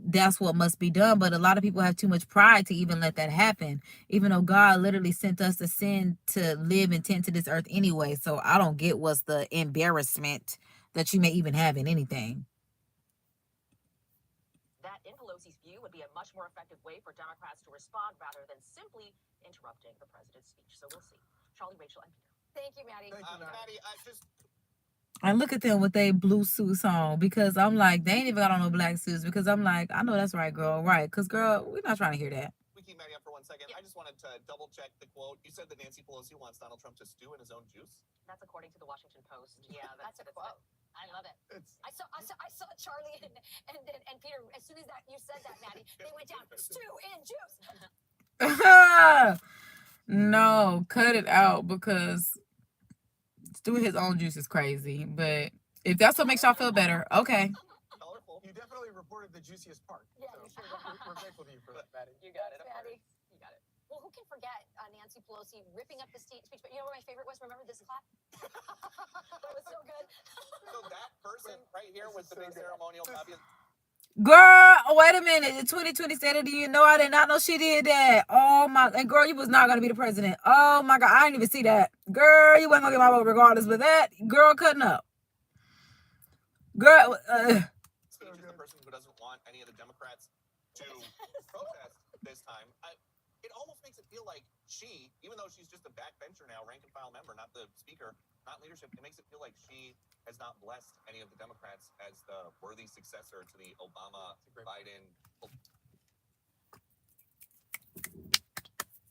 that's what must be done. But a lot of people have too much pride to even let that happen, even though God literally sent us to sin to live and tend to this earth anyway. So I don't get what's the embarrassment that you may even have in anything. That, in Pelosi's view, would be a much more effective way for Democrats to respond rather than simply interrupting the president's speech. So we'll see. Charlie, Rachel, and Peter. Thank you, Maddie. Maddie, And look at them with their blue suits on, because I'm like, they ain't even got on no black suits, because I'm like, I know that's right, girl. Right. Because, girl, we're not trying to hear that. we keep Maddie up for 1 second. I just wanted to double check the quote. You said that Nancy Pelosi wants Donald Trump to stew in his own juice. That's according to the Washington Post. Yeah, That's a quote. I love it. I saw Charlie and Peter, as soon as that you said that, Maddie, they went down, stew in juice. No, cut it out, because stewing his own juice is crazy. But if that's what makes y'all feel better, okay. Colorful. You definitely reported the juiciest part. Yeah, so you sure we're grateful to you for that, Maddie. You got it. Maddie. You got it. Well, who can forget Nancy Pelosi ripping up the speech? But you know what my favorite was? Remember this clap? That was so good. So that person right here with the big ceremonial copy. Girl, wait a minute. The 2020 State of the Union. No, I did not know she did that. Oh, my. And, girl, you was not going to be the president. Oh, my God. I didn't even see that. Girl, you wasn't going to get my vote regardless. But that girl cutting up. Girl. Speech is the person who doesn't want any of the Democrats to protest this time. It almost makes it feel like she, even though she's just a backbencher now, rank and file member, not the speaker, not leadership, it makes it feel like she has not blessed any of the Democrats as the worthy successor to the Obama-Biden.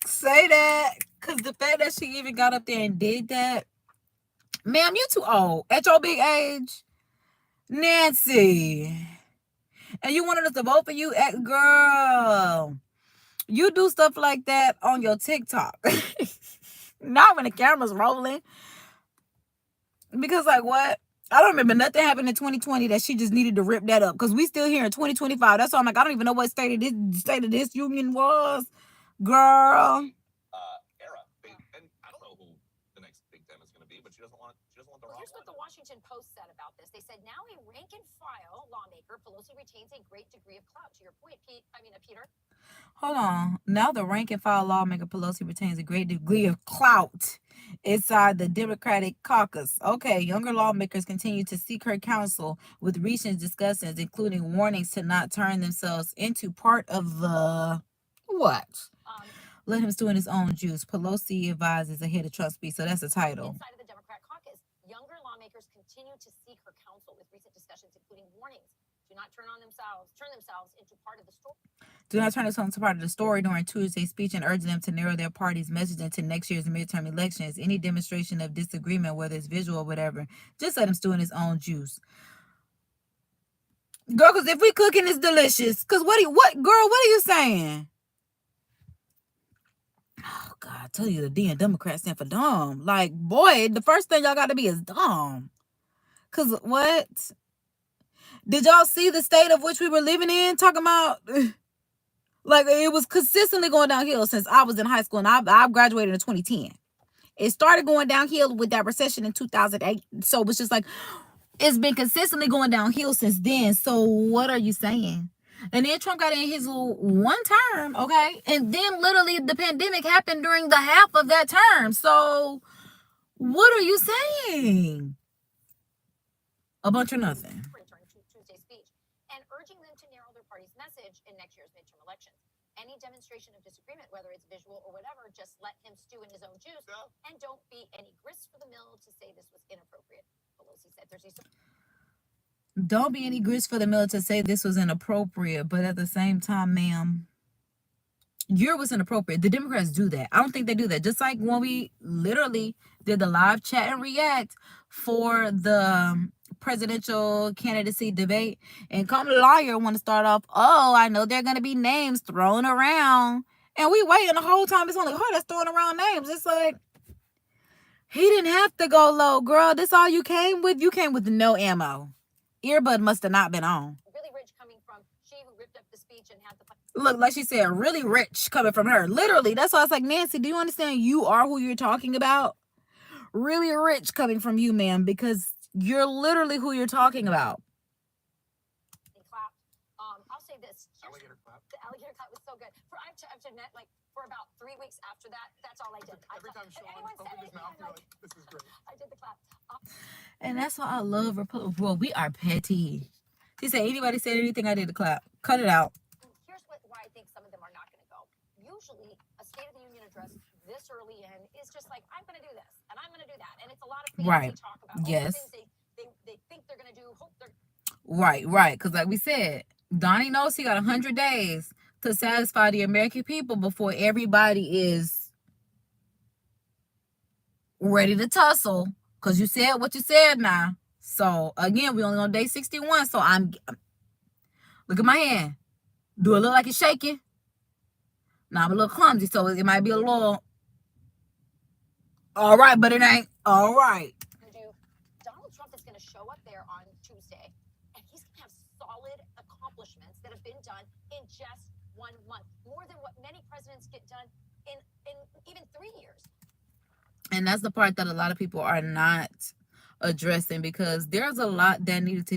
Say that. Because the fact that she even got up there and did that. Ma'am, you too old. At your big age. Nancy. And you wanted us to vote for you? Girl. You do stuff like that on your TikTok. Not when the camera's rolling. Because, like, what? I don't remember nothing happened in 2020 that she just needed to rip that up. Because we still here in 2025. That's why I'm like, I don't even know what state of this union was. Girl. Era. And I don't know who the next big dem is going to be, but she doesn't want the Well, wrong here's what the one. Washington Post said about this. They said, now a rank-and-file lawmaker, Pelosi retains a great degree of clout. To your point, Peter. Hold on. Now the rank-and-file lawmaker Pelosi retains a great degree of clout inside the Democratic caucus. Okay, younger lawmakers continue to seek her counsel with recent discussions, including warnings to not turn themselves into part of the what? Let him stew in his own juice. Pelosi advises ahead of Trump's speech. So that's the title. Inside of the Democrat caucus, younger lawmakers continue to seek her counsel with recent discussions, including warnings. Do not turn themselves into part of the story. Do not turn themselves into part of the story during Tuesday's speech, and urge them to narrow their party's message into next year's midterm elections. Any demonstration of disagreement, whether it's visual or whatever, just let him stew in his own juice. Girl, because if we cooking, it's delicious. Because what are you saying? Oh, God, I tell you, the D and Democrats stand for dumb. Like, boy, the first thing y'all got to be is dumb. Because what? Did y'all see the state of which we were living in? Talking about, like, it was consistently going downhill since I was in high school, and I graduated in 2010. It started going downhill with that recession in 2008. So it was just like, it's been consistently going downhill since then. So what are you saying? And then Trump got in his little one term, okay? And then literally the pandemic happened during the half of that term. So what are you saying? A bunch of nothing. During Tuesday's speech, and urging them to narrow their party's message in next year's midterm elections. Any demonstration of disagreement, whether it's visual or whatever, just let him stew in his own juice, and don't be any grist for the mill to say this was inappropriate. Pelosi said Thursday. Don't be any grist for the mill to say this was inappropriate, but at the same time, ma'am, what's inappropriate. The Democrats do that. I don't think they do that. Just like when we literally did the live chat and react for the presidential candidacy debate, and come lawyer want to start off, oh, I know there are going to be names thrown around. And we waiting the whole time. It's only her that's throwing around names. It's like, he didn't have to go low, girl. This all you came with? You came with no ammo. Earbud must have not been on. Really rich coming from she who ripped up the speech and had the... Look, like she said, really rich coming from her. Literally, that's why I was like, Nancy, do you understand you are who you're talking about? Really rich coming from you, ma'am, because you're literally who you're talking about. Clap. I'll say this. Alligator clap. The alligator clap was so good. I have to admit, like, for about 3 weeks after that, that's all I did. Every time Sean anyone said opened his anything, mouth, I'm you're like, like, this is great. I did the clap. And that's why I love Republic. Well, we are petty. She said, anybody said anything, I did the clap. Cut it out. Here's why I think some of them are not going to go. Usually, a State of the Union address this early in is just like, I'm going to do this and I'm going to do that, and it's a lot of fancy Right. talk about all Yes. the things they think they're going to do. Hope they're... Right. Because like we said, Donnie knows he got 100 days to satisfy the American people before everybody is ready to tussle. Because you said what you said now. So again, we only on day 61. So look at my hand. Do it look like it's shaking? Now I'm a little clumsy, so it might be a little. All right, but it ain't. All right. Donald Trump is going to show up there on Tuesday, and he's going to have solid accomplishments that have been done in just 1 month, more than what many presidents get done in even 3 years. And that's the part that a lot of people are not addressing, because there's a lot that needed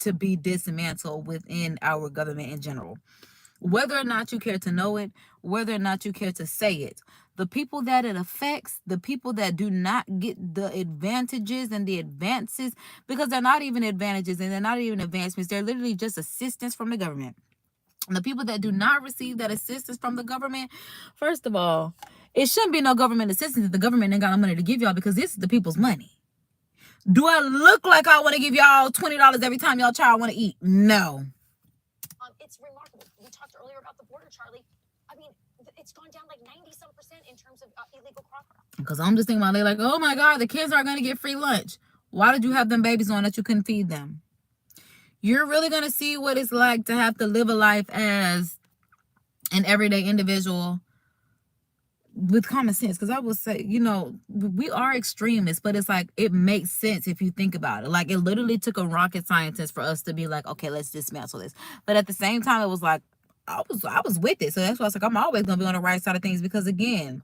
to be dismantled within our government in general. Whether or not you care to know it, whether or not you care to say it, the people that it affects, the people that do not get the advantages and the advances, because they're not even advantages and they're not even advancements, they're literally just assistance from the government. And the people that do not receive that assistance from the government, first of all, it shouldn't be no government assistance if the government ain't got no money to give y'all, because this is the people's money. Do I look like I want to give y'all $20 every time y'all child want to eat? No. It's remarkable. We talked earlier about the border, Charlie. I mean, it's gone down like 90-some% in terms of illegal crop. Because I'm just thinking about, they're like, oh my God, the kids are going to get free lunch. Why did you have them babies on that you couldn't feed them? You're really going to see what it's like to have to live a life as an everyday individual with common sense. Because I will say, you know, we are extremists, but it's like, it makes sense if you think about it. Like, it literally took a rocket scientist for us to be like, okay, let's dismantle this. But at the same time, it was like, I was with it. So that's why I was like, I'm always going to be on the right side of things, because again,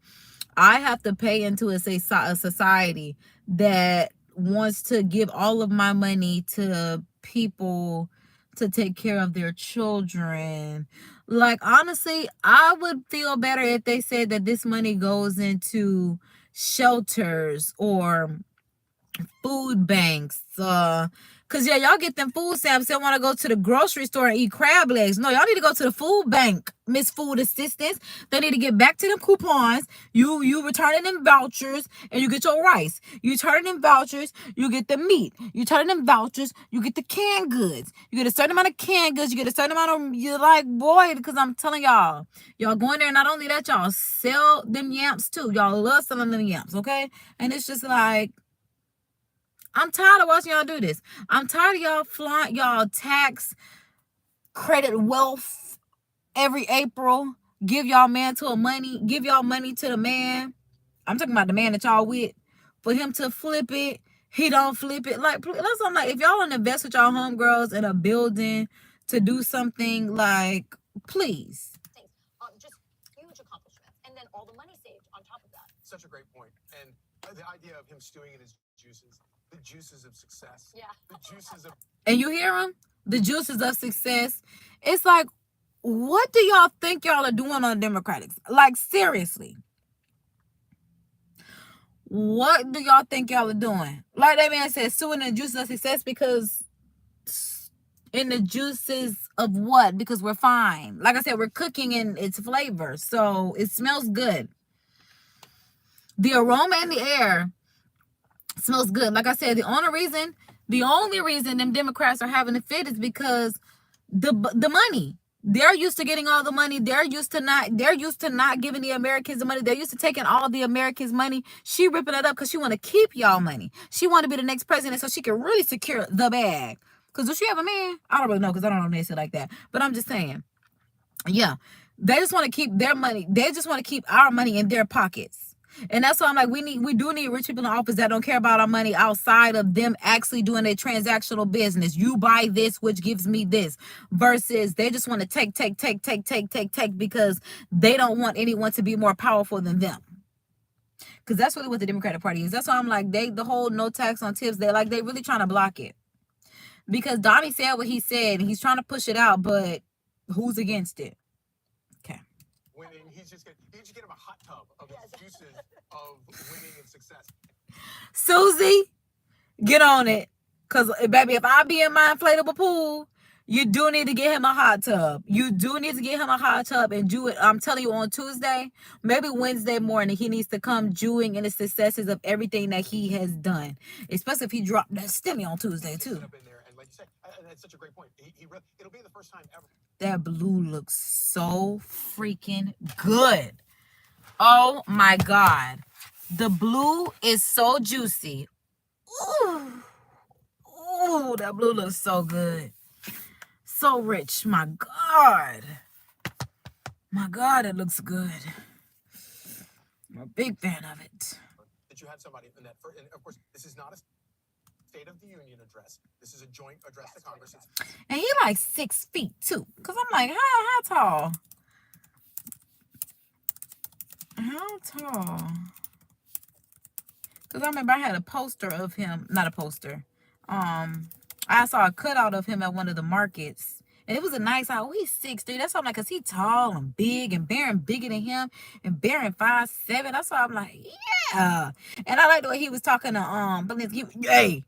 I have to pay into a society that wants to give all of my money to people to take care of their children. Like, honestly, I would feel better if they said that this money goes into shelters or food banks. Because, yeah, y'all get them food stamps. They want to go to the grocery store and eat crab legs. No, y'all need to go to the food bank, Miss Food Assistance. They need to get back to them coupons. You returning them vouchers, and you get your rice. You turn them vouchers, you get the meat. You turn them vouchers, you get the canned goods. You get a certain amount of canned goods. You get a certain amount of, you're like, boy, because I'm telling y'all go in there, and not only that, y'all sell them yamps too. Y'all love selling them yamps, okay? And it's just like, I'm tired of watching y'all do this. I'm tired of y'all flaunt y'all tax credit wealth every April. Give y'all man to a money. Give y'all money to the man. I'm talking about the man that y'all with. For him to flip it, he don't flip it. Like, that's what I'm like, if y'all want to invest with y'all homegirls in a building to do something, like, please. Just huge accomplishments. And then all the money saved on top of that. Such a great point. And the idea of him stewing in his juices, the juices of success. Yeah. The juices of... And you hear him? The juices of success. It's like, what do y'all think y'all are doing on the Democrats? Like, seriously. What do y'all think y'all are doing? Like that man said, stewing in the juices of success, because in the juices of what? Because we're fine. Like I said, we're cooking in its flavor. So it smells good. The aroma in the air smells good. Like I said, the only reason them Democrats are having a fit is because the money. They're used to getting all the money. They're used to not giving the Americans the money. They're used to taking all the Americans' money. She ripping it up because she want to keep y'all money. She want to be the next president so she can really secure the bag. Because does she have a man? I don't really know because I don't know Nancy like that. But I'm just saying. Yeah. They just want to keep their money. They just want to keep our money in their pockets. And that's why I'm like, we do need rich people in office that don't care about our money outside of them actually doing a transactional business. You buy this, which gives me this, versus they just want to take because they don't want anyone to be more powerful than them. Because that's really what the Democratic Party is. That's why I'm like, the whole no tax on tips, they really trying to block it. Because Donnie said what he said, and he's trying to push it out, but who's against it? Okay. Winning, he's just get him a hot tub of his juices of winning and success. Susie, get on it. Because, baby, if I be in my inflatable pool, you do need to get him a hot tub. You do need to get him a hot tub and do it. I'm telling you, on Tuesday, maybe Wednesday morning, he needs to come dewing in the successes of everything that he has done. Especially if he dropped that stimmy on Tuesday, too. Up in there, and like you said, that's such a great point. It'll be the first time ever. That blue looks so freaking good. Oh, my God. The blue is so juicy. Ooh. Ooh, that blue looks so good. So rich. My God. My God, it looks good. I'm a big fan of it. That you had somebody in that, and of course, this is not a State of the Union address. This is a joint address to Congress. And he like 6 feet, too. Because I'm like, how tall? How tall? Because I remember I had a poster of him. Not a poster. I saw a cutout of him at one of the markets. And it was a nice house. Oh, he's 6'3". That's why I'm like, because he's tall and big, and Baron bigger than him, and Baron 5'7". That's why I'm like, yeah. And I like the way he was talking to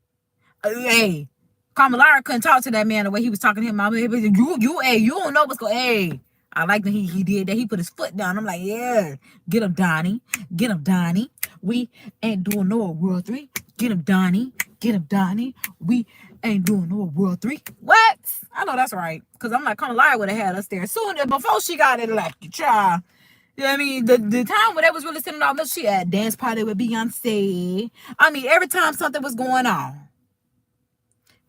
hey, Kamala couldn't talk to that man the way he was talking to him. You don't know what's going. Hey, I like that he did that. He put his foot down. I'm like, yeah, get him, Donnie. Get him, Donnie. We ain't doing no World 3. Get him, Donnie. Get him, Donnie. We ain't doing no World 3. What? I know that's right. Because I'm like, Kamala would have had us there soon before she got elected, child. You know what I mean? The time when they was really sitting off, she had dance party with Beyonce. I mean, every time something was going on.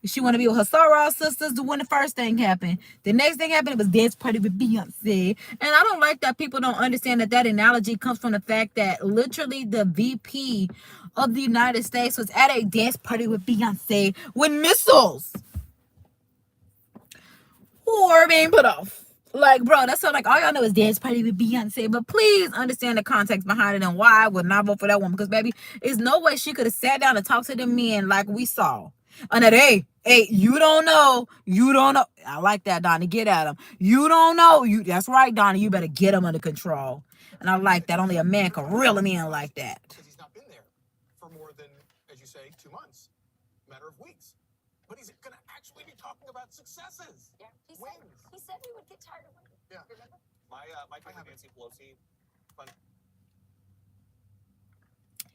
She want to be with her soror sisters when the first thing happened. The next thing happened, it was dance party with Beyonce. And I don't like that people don't understand that analogy comes from the fact that literally the VP of the United States was at a dance party with Beyonce when missiles were being put off. Like, bro, that's so like all y'all know is dance party with Beyonce. But please understand the context behind it and why I would not vote for that woman. Because, baby, there's no way she could have sat down and talked to the men like we saw. And that, hey, you don't know. I like that, Donnie. Get at him. You don't know. That's right, Donnie. You better get him under control. And I like that. Only a man can reel him in like that. Because he's not been there for more than, as you say, 2 months, a matter of weeks. But he's going to actually be talking about successes. Yeah, he said he would get tired of winning. Yeah. Remember? My favorite Nancy Pelosi.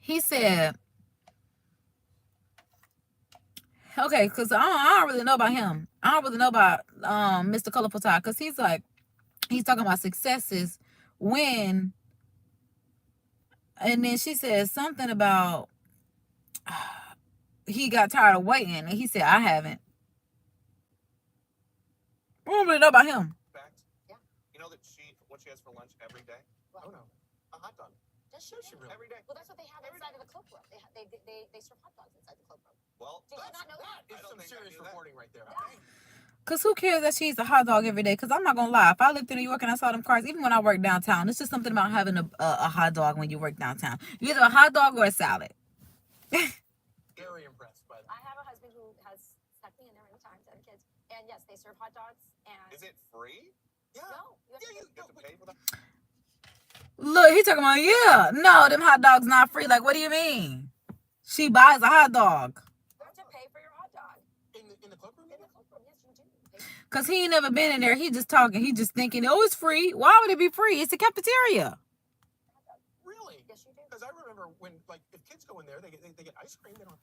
He said, okay, because I don't really know about him. I don't really know about Mr. Colorful Tie, because he's talking about successes when, and then she said something about he got tired of waiting, and he said, I haven't. I don't really know about him. Fact? Yeah. You know that what she has for lunch every day? What? Oh, no. A hot dog. Does she really? Every day. Well, that's what they have inside of the cloakroom. They serve hot dogs inside the cloakroom. Well, Did you not know that? It's some serious reporting right there. Yeah. Because who cares that she eats a hot dog every day? Because I'm not going to lie. If I lived in New York and I saw them cars, even when I worked downtown, it's just something about having a hot dog when you work downtown. You either a hot dog or a salad. Very impressed by that. I have a husband who has snuck me in there many times and kids. And yes, they serve hot dogs. And is it free? Yeah. no, you have to You have to pay for that? Look, he talking about, yeah. No, them hot dogs not free. Like, what do you mean? She buys a hot dog. You have to pay for your hot dog. In the cloakroom? In the cloakroom, yes, you do. Because he ain't never been in there. He just talking. He just thinking, oh, it's free. Why would it be free? It's a cafeteria. Really? Yes, you do. Because I remember when, like, if kids go in there, they get ice cream. They don't.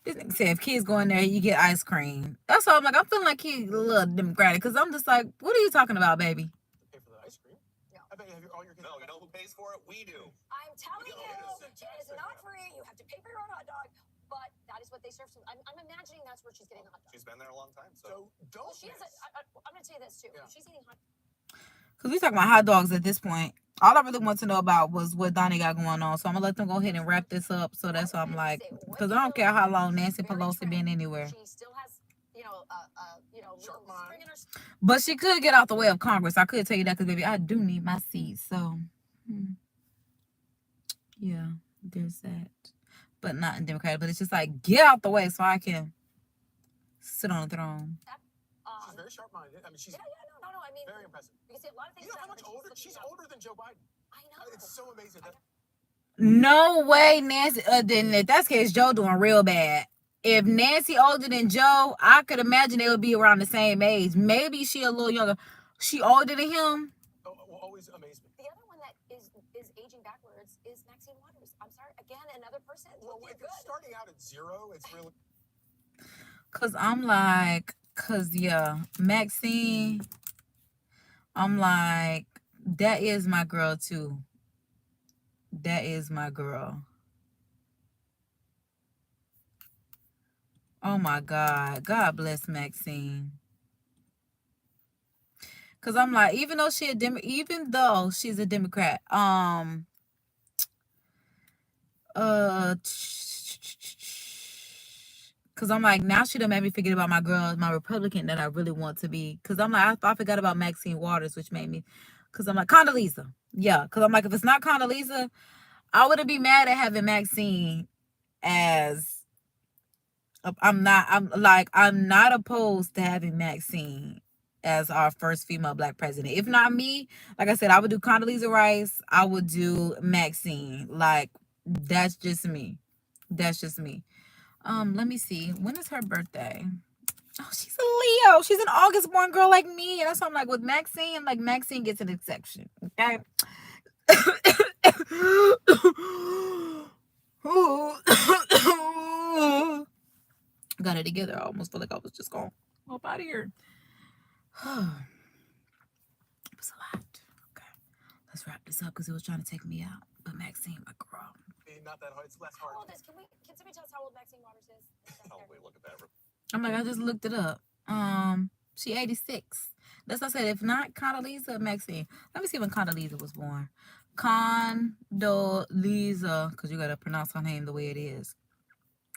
This nigga said if kids go in there, you get ice cream. That's why I'm like, I'm feeling like he's a little democratic because I'm just like, what are you talking about, baby? Pay for the ice cream? No. I bet you have all your kids. No, you know who pays for it? We do. I'm telling No, you, it it isn't. is not free. You have to pay for your own hot dog. But that is what they serve. I'm imagining that's where she's getting the hot dog. She's been there a long time, so. So don't. Well, she is. I'm going to tell you this too. Yeah. She's eating hot. Because we talking about hot dogs at this point. All I really want to know about was what Donnie got going on. So I'm going to let them go ahead and wrap this up. So that's why I'm like, because I don't care how long Nancy Pelosi been anywhere. She still has, Sharp little spring mind. in her But she could get out the way of Congress. I could tell you that because, baby, I do need my seat. So, yeah, there's that. But not in Democratic. But it's just like, get out the way so I can sit on the throne. She's very sharp-minded. I mean, she's no. I mean, very impressive. you can see a lot of things. You know how much happen, but older? She's looking older than Joe Biden. I know. It's so amazing. No way, Nancy. Then if that's the case, Joe doing real bad. If Nancy older than Joe, I could imagine they would be around the same age. Maybe she a little younger. She older than him. Will always amaze me. The other one that is aging backwards is Maxine Waters. I'm sorry. Again, another person. Well, if it's starting out at 0, it's really. Cause I'm like, yeah, Maxine. I'm like, that is my girl too. That is my girl. Oh my God. God bless Maxine. Cause I'm like, even though she's a Democrat, cause I'm like, now she done made me forget about my girl, my Republican that I really want to be. Cause I'm like, I forgot about Maxine Waters, which made me, cause I'm like, Condoleezza. Yeah. Cause I'm like, if it's not Condoleezza, I wouldn't be mad at having Maxine as, I'm not opposed to having Maxine as our first female black president. If not me, like I said, I would do Condoleezza Rice. I would do Maxine. Like, that's just me. That's just me. Let me see. When is her birthday? Oh, she's a Leo. She's an August born girl like me. And that's why I'm like, with Maxine, like Maxine gets an exception. Okay. Got it together. I almost feel like I was just going up out of here. It was a lot. Okay. Let's wrap this up because it was trying to take me out. But Maxine, my girl. Not that hard. It's less hard. How old is? Can somebody tell us how old Maxine Waters is? Probably look at that. I'm like, I just looked it up. She 86. That's what I said. If not Condoleezza, Maxine. Let me see when Condoleezza was born. Condoleezza, because you gotta pronounce her name the way it is.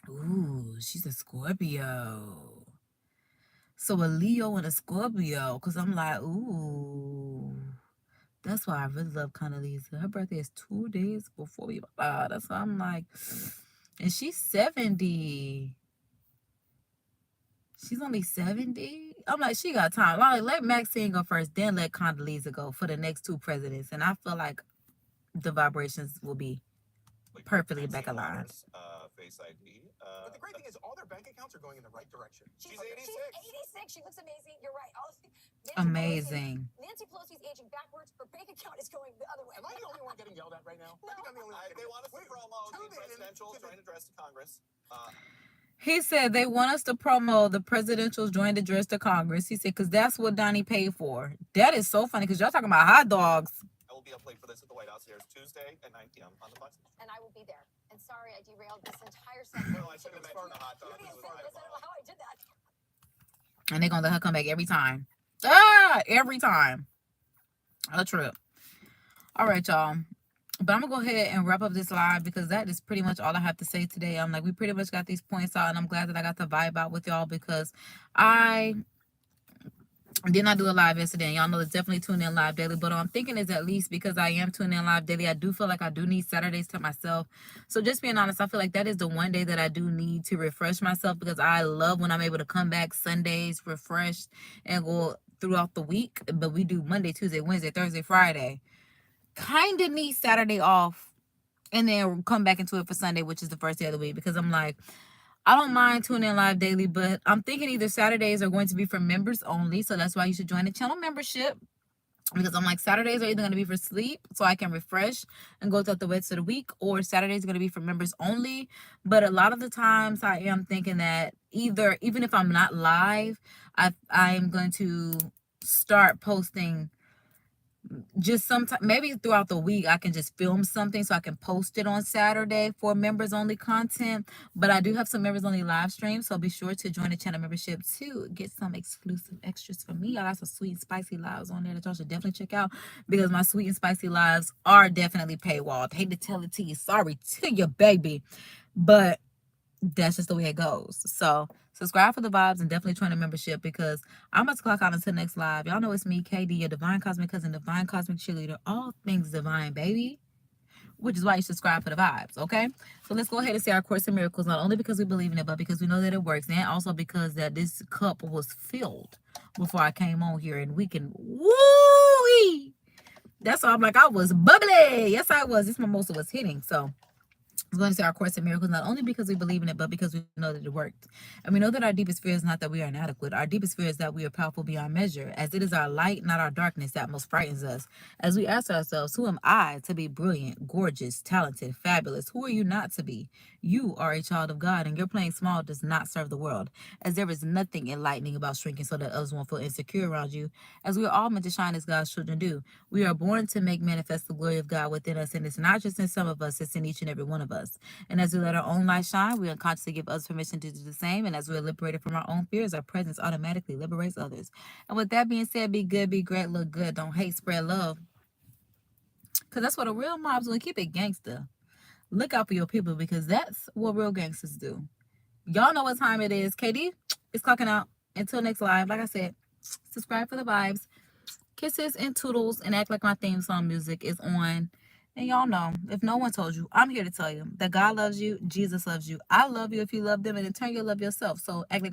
Ooh, she's a Scorpio. So a Leo and a Scorpio, because I'm like, ooh. That's why I really love Condoleezza. Her birthday is 2 days before we. That's why I'm like, and she's 70. She's only 70. I'm like, she got time. Like, let Maxine go first, then let Condoleezza go for the next 2 presidents. And I feel like the vibrations will be perfectly back aligned. Face ID. But the great thing is, all their bank accounts are going in the right direction. She's 86. 86. She looks amazing. You're right. Amazing. Nancy Pelosi's aging backwards. Her bank account is going the other way. Am I the only one getting yelled at right now? I think I'm the only one. They want us to promo the tune in presidential to the- joint address to Congress. He said they want us to promo the presidential joint address to Congress. He said, because that's what Donnie paid for. That is so funny because y'all talking about hot dogs. I will be up late for this at the White House. Here's Tuesday at 9 p.m. on the Fox News. And I will be there. And sorry, I derailed this entire segment. No, I shouldn't have mentioned the hot dogs. I don't know how I did that. And they're going to let her come back every time. Every time. A trip. All right, y'all. But I'm going to go ahead and wrap up this live because that is pretty much all I have to say today. I'm like, we pretty much got these points out, and I'm glad that I got to vibe out with y'all because I did not do a live yesterday. Y'all know it's definitely tune in live daily, but I'm thinking is at least because I am tuning in live daily, I do feel like I do need Saturdays to myself. So just being honest, I feel like that is the one day that I do need to refresh myself because I love when I'm able to come back Sundays refreshed and go throughout the week. But we do Monday, Tuesday, Wednesday, Thursday, Friday. Kind of need Saturday off and then come back into it for Sunday, which is the first day of the week, because I'm like, I don't mind tuning in live daily, but I'm thinking either Saturdays are going to be for members only. So that's why you should join the channel membership. because I'm like, Saturdays are either going to be for sleep so I can refresh and go throughout the rest of the week, or Saturdays are going to be for members only. But a lot of the times I am thinking that even if I'm not live, I'm going to start posting just sometime, maybe throughout the week. I can just film something so I can post it on Saturday for members only content. But I do have some members only live streams, so be sure to join the channel membership to get some exclusive extras from me. I got some sweet and spicy lives on there that y'all should definitely check out, because my sweet and spicy lives are definitely paywalled. Hate to tell it to you, sorry to you, baby, but that's just the way it goes. So subscribe for the vibes and definitely join the membership, because I'm about to clock out until next live. Y'all know it's me, KD, your divine cosmic cousin, divine cosmic cheerleader, all things divine, baby. Which is why you subscribe for the vibes, okay? So let's go ahead and say our Course in Miracles, not only because we believe in it, but because we know that it works, and also because that this cup was filled before I came on here, and we can woo-wee. That's why I'm like, I was bubbly. Yes, I was. This mimosa was hitting, so we're going to say our Course in Miracles, not only because we believe in it, but because we know that it worked. And we know that our deepest fear is not that we are inadequate. Our deepest fear is that we are powerful beyond measure, as it is our light, not our darkness, that most frightens us. As we ask ourselves, who am I to be brilliant, gorgeous, talented, fabulous? Who are you not to be? You are a child of God, and your playing small does not serve the world, as there is nothing enlightening about shrinking so that others won't feel insecure around you, as we are all meant to shine as God's children do. We are born to make manifest the glory of God within us, and it's not just in some of us, it's in each and every one of us. And as we let our own light shine, we unconsciously give others permission to do the same. And as we are liberated from our own fears, our presence automatically liberates others. And with that being said, be good, be great, look good, don't hate, spread love. Because that's what a real mob's will keep it gangster. Look out for your people, because that's what real gangsters do. Y'all know what time it is. KD is clocking out. Until next live, like I said, subscribe for the vibes. Kisses and toodles, and act like my theme song music is on. And y'all know, if no one told you, I'm here to tell you that God loves you, Jesus loves you, I love you if you love them, and in turn you'll love yourself. So act like